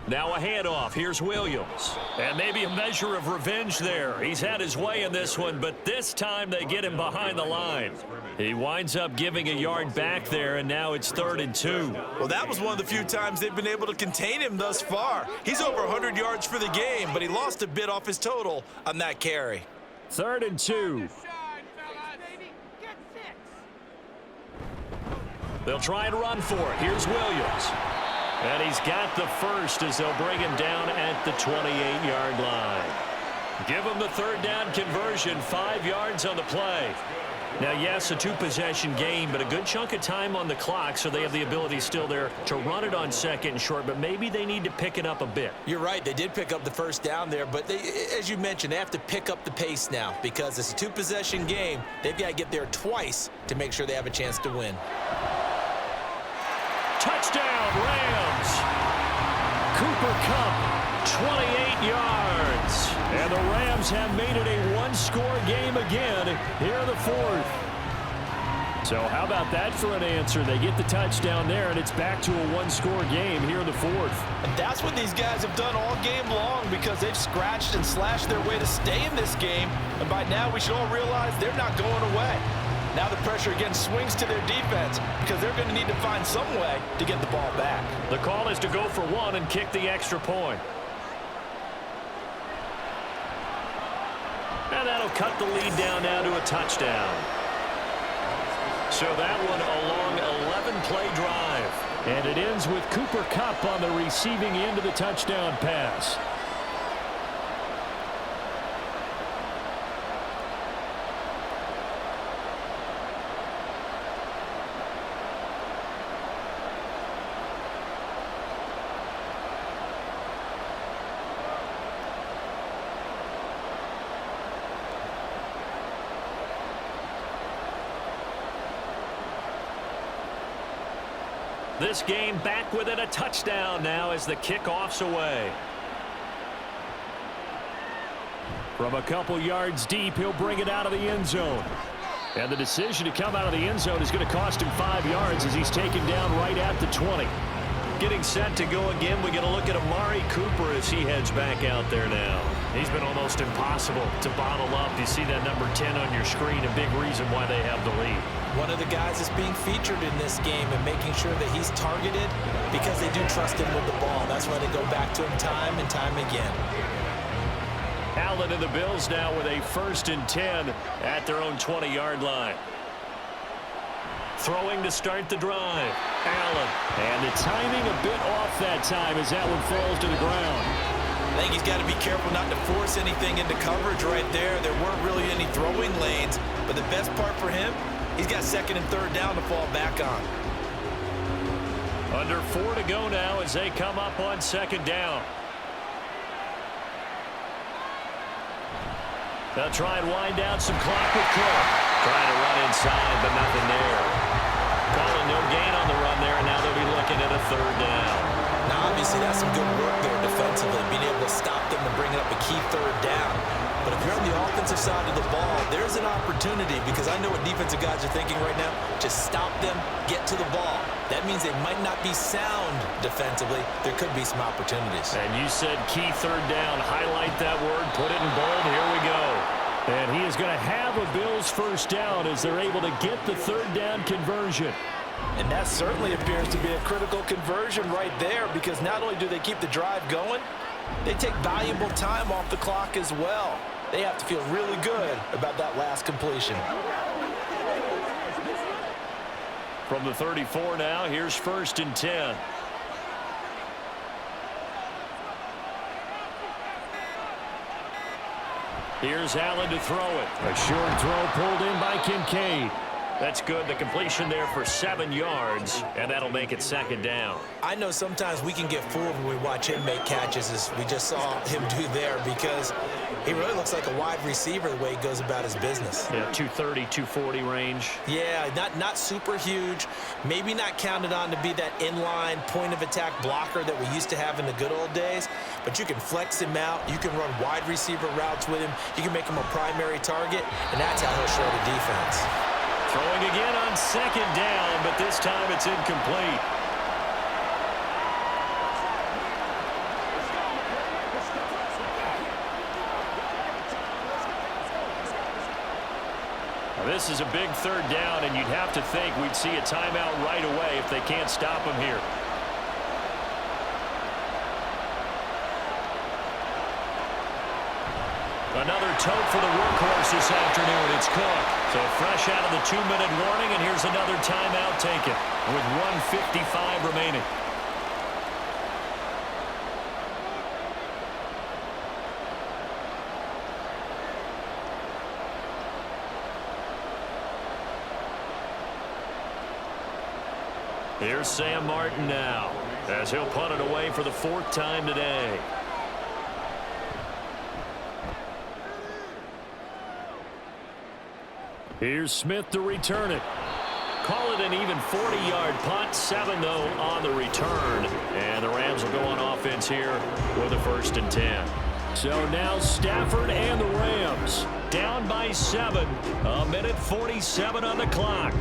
[SPEAKER 2] Now a handoff. Here's Williams. And maybe a measure of revenge there. He's had his way in this one, but this time they get him behind the line. He winds up giving a yard back there, and now it's 3rd and 2.
[SPEAKER 3] Well, that was one of the few times they've been able to contain him thus far. He's over 100 yards for the game, but he lost a bit off his total on that carry.
[SPEAKER 2] 3rd and 2. They'll try and run for it. Here's Williams. And he's got the 1st as they'll bring him down at the 28-yard line. Give him the 3rd down conversion, 5 yards on the play. Now, yes, a 2-possession game, but a good chunk of time on the clock, so they have the ability still there to run it on 2nd and short, but maybe they need to pick it up a bit.
[SPEAKER 3] You're right. They did pick up the 1st down there, but they, as you mentioned, they have to pick up the pace now because it's a 2-possession game. They've got to get there twice to make sure they have a chance to win.
[SPEAKER 2] Touchdown, Rams. Cooper Kupp, 28 yards. And the Rams have made it a one-score game again here in the 4th. So how about that for an answer? They get the touchdown there, and it's back to a one-score game here in the 4th.
[SPEAKER 4] And that's what these guys have done all game long because they've scratched and slashed their way to stay in this game. And by now we should all realize they're not going away. Now Now the pressure again swings to their defense because they're going to need to find some way to get the ball back.
[SPEAKER 5] The call is to go for one and kick the extra point. And that'll cut the lead down now to a touchdown. So that one a long 11-play drive. And it ends with Cooper Kupp on the receiving end of the touchdown pass. This game back within a touchdown now as the kickoff's away. From a couple yards deep, he'll bring it out of the end zone. And the decision to come out of the end zone is going to cost him 5 yards as he's taken down right at the 20. Getting set to go again, we get a look at Amari Cooper as he heads back out there now. He's been almost impossible to bottle up. You see that number 10 on your screen, a big reason why they have the lead.
[SPEAKER 3] One of the guys that's being featured in this game and making sure that he's targeted because they do trust him with the ball. That's why they go back to him time and time again.
[SPEAKER 5] Allen and the Bills now with a 1st and 10 at their own 20-yard line. Throwing to start the drive. Allen. And the timing a bit off that time as that one falls to the ground.
[SPEAKER 3] I think he's got to be careful not to force anything into coverage right there. There weren't really any throwing lanes, but the best part for him, he's got 2nd and 3rd down to fall back on.
[SPEAKER 5] Under 4 to go now as they come up on 2nd down. They'll try and wind down some clock with Cook. Trying to run inside, but nothing there. Calling no gain on the run there, and now they'll be looking at a 3rd down.
[SPEAKER 3] Now, obviously, that's some good work there defensively, being able to stop them and bring up a key 3rd down. But if you're on the offensive side of the ball, there's an opportunity because I know what defensive guys are thinking right now. Just stop them, get to the ball. That means they might not be sound defensively. There could be some opportunities.
[SPEAKER 5] And you said key 3rd down. Highlight that word. Put it in bold. Here we go. And he is going to have a Bills 1st down as they're able to get the 3rd down conversion.
[SPEAKER 4] And that certainly appears to be a critical conversion right there because not only do they keep the drive going, they take valuable time off the clock as well. They have to feel really good about that last completion.
[SPEAKER 5] From the 34 now, here's 1st and 10. Here's Allen to throw it. A short throw pulled in by Kincaid. That's good. The completion there for 7 yards, and that'll make it 2nd down.
[SPEAKER 3] I know sometimes we can get fooled when we watch him make catches, as we just saw him do there, because he really looks like a wide receiver the way he goes about his business.
[SPEAKER 5] Yeah, 230, 240 range.
[SPEAKER 3] Yeah, not super huge. Maybe not counted on to be that inline point-of-attack blocker that we used to have in the good old days, but you can flex him out. You can run wide receiver routes with him. You can make him a primary target, and that's how he'll show the defense.
[SPEAKER 5] Throwing again on 2nd down, but this time it's incomplete. Now this is a big 3rd down, and you'd have to think we'd see a timeout right away if they can't stop him here. Another tote for the workhorse this afternoon. It's Cook. So fresh out of the 2-minute warning, and here's another timeout taken with 1:55 remaining. Here's Sam Martin now as he'll punt it away for the 4th time today. Here's Smith to return it. Call it an even 40-yard punt. 7, though, on the return. And the Rams will go on offense here with a 1st and 10. So now Stafford and the Rams down by 7. 1:47 on the clock.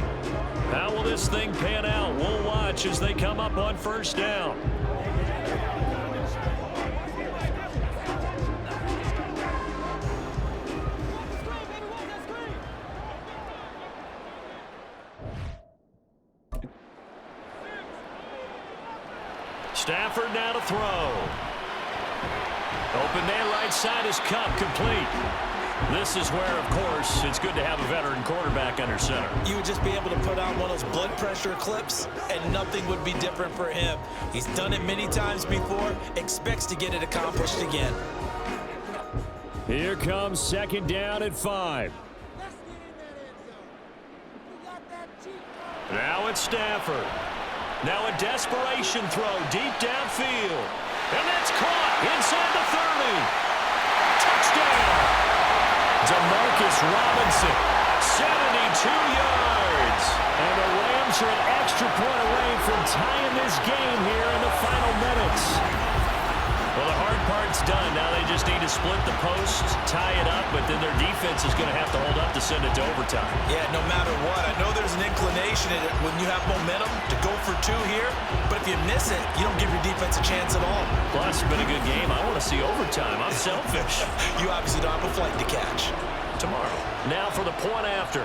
[SPEAKER 5] How will this thing pan out? We'll watch as they come up on 1st down.
[SPEAKER 2] Stafford now to throw. Open man right side is Cup, complete. This is where, of course, it's good to have a veteran quarterback under center.
[SPEAKER 3] You would just be able to put on one of those blood pressure clips, and nothing would be different for him. He's done it many times before, expects to get it accomplished again.
[SPEAKER 2] Here comes second down at 5. Now it's Stafford. Now a desperation throw deep downfield. And that's caught inside the 30. Touchdown! DeMarcus Robinson, 72 yards. And the Rams are an extra point away from tying this game here in the final minutes. Well, the hard part's done. Now they just need to split the posts, tie it up, but then their defense is going to have to hold up to send it to overtime.
[SPEAKER 3] Yeah, no matter what. I know there's an inclination in it when you have momentum to go for 2 here, but if you miss it, you don't give your defense a chance at all.
[SPEAKER 2] Plus, it's been a good game. I want to see overtime. I'm selfish.
[SPEAKER 3] You obviously don't have a flight to catch.
[SPEAKER 2] Tomorrow. Now for the point after.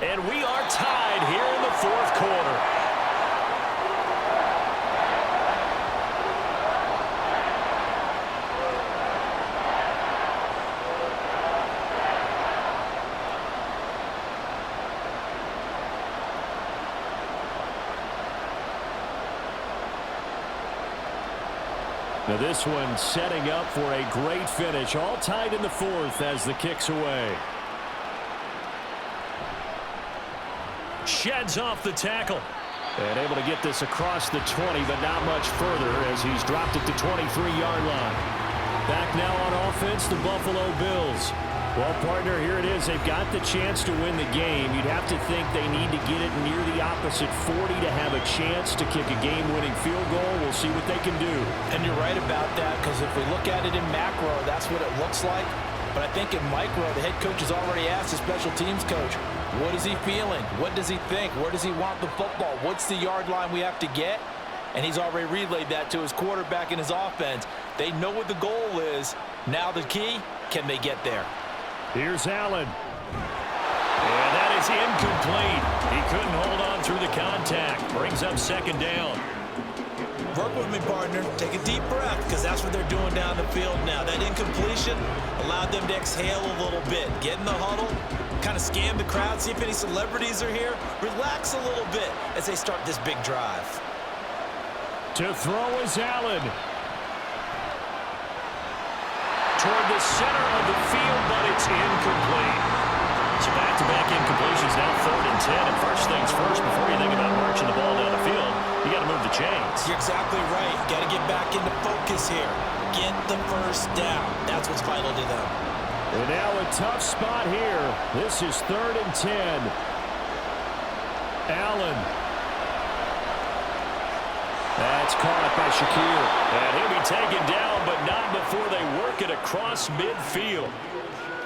[SPEAKER 2] And we are tied here in the fourth quarter. Now this one setting up for a great finish. All tied in the fourth as the kick's away. Sheds off the tackle. And able to get this across the 20, but not much further as he's dropped it to 23-yard line. Back now on offense, the Buffalo Bills. Well, partner, here it is. They've got the chance to win the game. You'd have to think they need to get it near the opposite 40 to have a chance to kick a game-winning field goal. We'll see what they can do.
[SPEAKER 4] And you're right about that, because if we look at it in macro, that's what it looks like. But I think in micro, the head coach has already asked the special teams coach, what is he feeling? What does he think? Where does he want the football? What's the yard line we have to get? And he's already relayed that to his quarterback and his offense. They know what the goal is. Now the key, can they get there?
[SPEAKER 2] Here's Allen. And that is incomplete. He couldn't hold on through the contact. Brings up second down.
[SPEAKER 3] Work with me, partner. Take a deep breath, because that's what they're doing down the field now. That incompletion allowed them to exhale a little bit. Get in the huddle, kind of scan the crowd, see if any celebrities are here. Relax a little bit as they start this big drive.
[SPEAKER 2] To throw is Allen. Toward the center of the field, but it's incomplete. So back-to-back incompletions, now 3rd and 10. And first things first, before you think about marching the ball down the field, you got to move the chains.
[SPEAKER 3] You're exactly right. Got to get back into focus here. Get the first down. That's what's vital to them.
[SPEAKER 2] And now a tough spot here. This is 3rd and 10. Allen. That's caught by Shakir. And he'll be taken down, but not before they work it across midfield.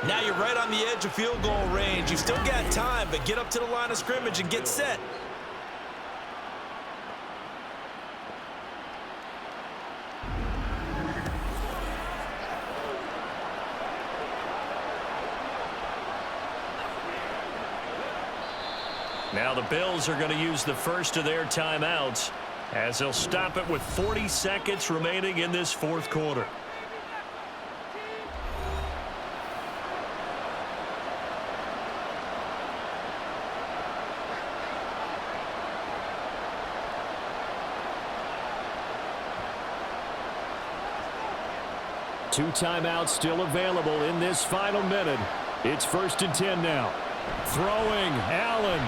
[SPEAKER 3] Now you're right on the edge of field goal range. You've still got time, but get up to the line of scrimmage and get set.
[SPEAKER 2] Now the Bills are going to use the first of their timeouts as they'll stop it with 40 seconds remaining in this fourth quarter. Two timeouts still available in this final minute. It's 1st and 10 now. Throwing, Allen.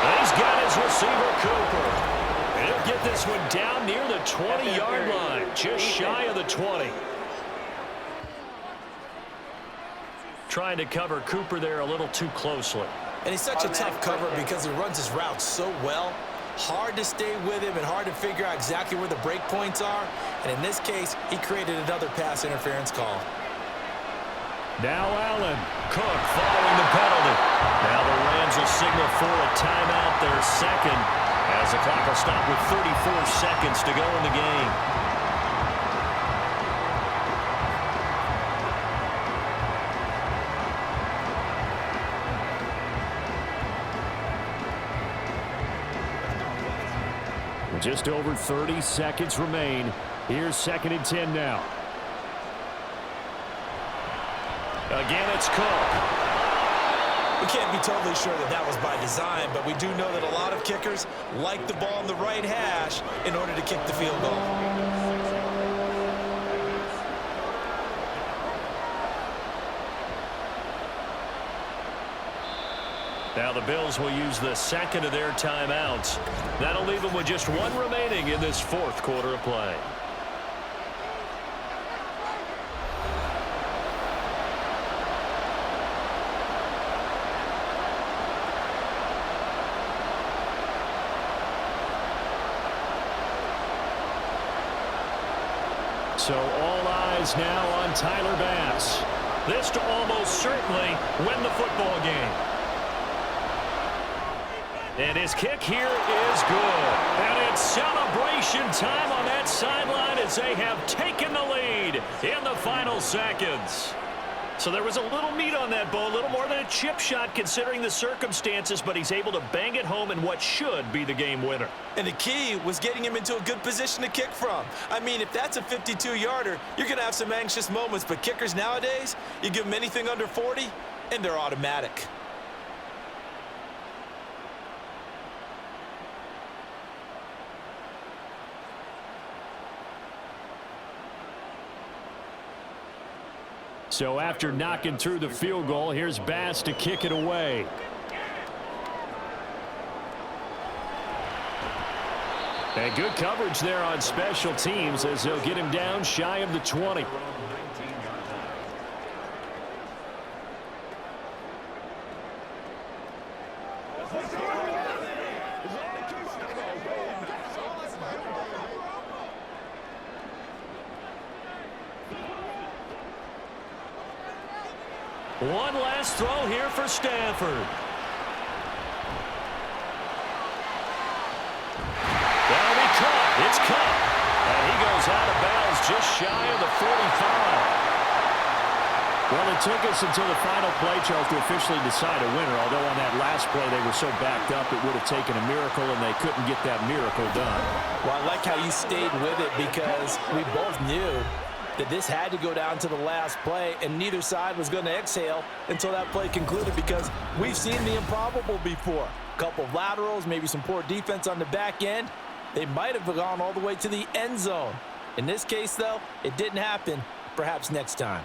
[SPEAKER 2] And he's got his receiver, Cooper. And he'll get this one down near the 20-yard line, just shy of the 20. Trying to cover Cooper there a little too closely.
[SPEAKER 3] And he's such a tough cover because he runs his route so well. Hard to stay with him and hard to figure out exactly where the break points are. And in this case, he created another pass interference call.
[SPEAKER 2] Now Allen. Cook following the penalty. Now the Rams will signal for a timeout, their second, as the clock will stop with 34 seconds to go in the game. Just over 30 seconds remain. Here's 2nd and 10 now. Again, it's Cook.
[SPEAKER 3] We can't be totally sure that that was by design, but we do know that a lot of kickers like the ball in the right hash in order to kick the field goal.
[SPEAKER 2] Now the Bills will use the second of their timeouts. That'll leave them with just one remaining in this 4th quarter of play. So all eyes now on Tyler Bass. This to almost certainly win the football game. And his kick here is good. And it's celebration time on that sideline as they have taken the lead in the final seconds. So there was a little meat on that ball, a little more than a chip shot considering the circumstances, but he's able to bang it home in what should be the game winner.
[SPEAKER 3] And the key was getting him into a good position to kick from. I mean, if that's a 52-yarder, you're going to have some anxious moments, but kickers nowadays, you give them anything under 40, and they're automatic.
[SPEAKER 2] So after knocking through the field goal, here's Bass to kick it away. And good coverage there on special teams as they'll get him down shy of the 20. One last throw here for Stafford. That'll be caught. It's caught. And he goes out of bounds just shy of the 45. Well, it took us until the final play, Charles, to officially decide a winner. Although on that last play they were so backed up it would have taken a miracle, and they couldn't get that miracle done.
[SPEAKER 3] Well, I like how you stayed with it because we both knew that this had to go down to the last play, and neither side was going to exhale until that play concluded because we've seen the improbable before. A couple of laterals, maybe some poor defense on the back end. They might have gone all the way to the end zone. In this case, though, it didn't happen. Perhaps next time.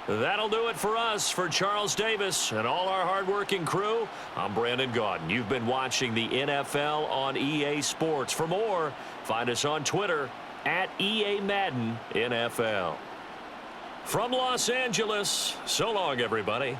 [SPEAKER 2] That'll do it for us. For Charles Davis and all our hardworking crew, I'm Brandon Gaudin. You've been watching the NFL on EA Sports. For more, find us on Twitter at EA Madden NFL. From Los Angeles, so long, everybody.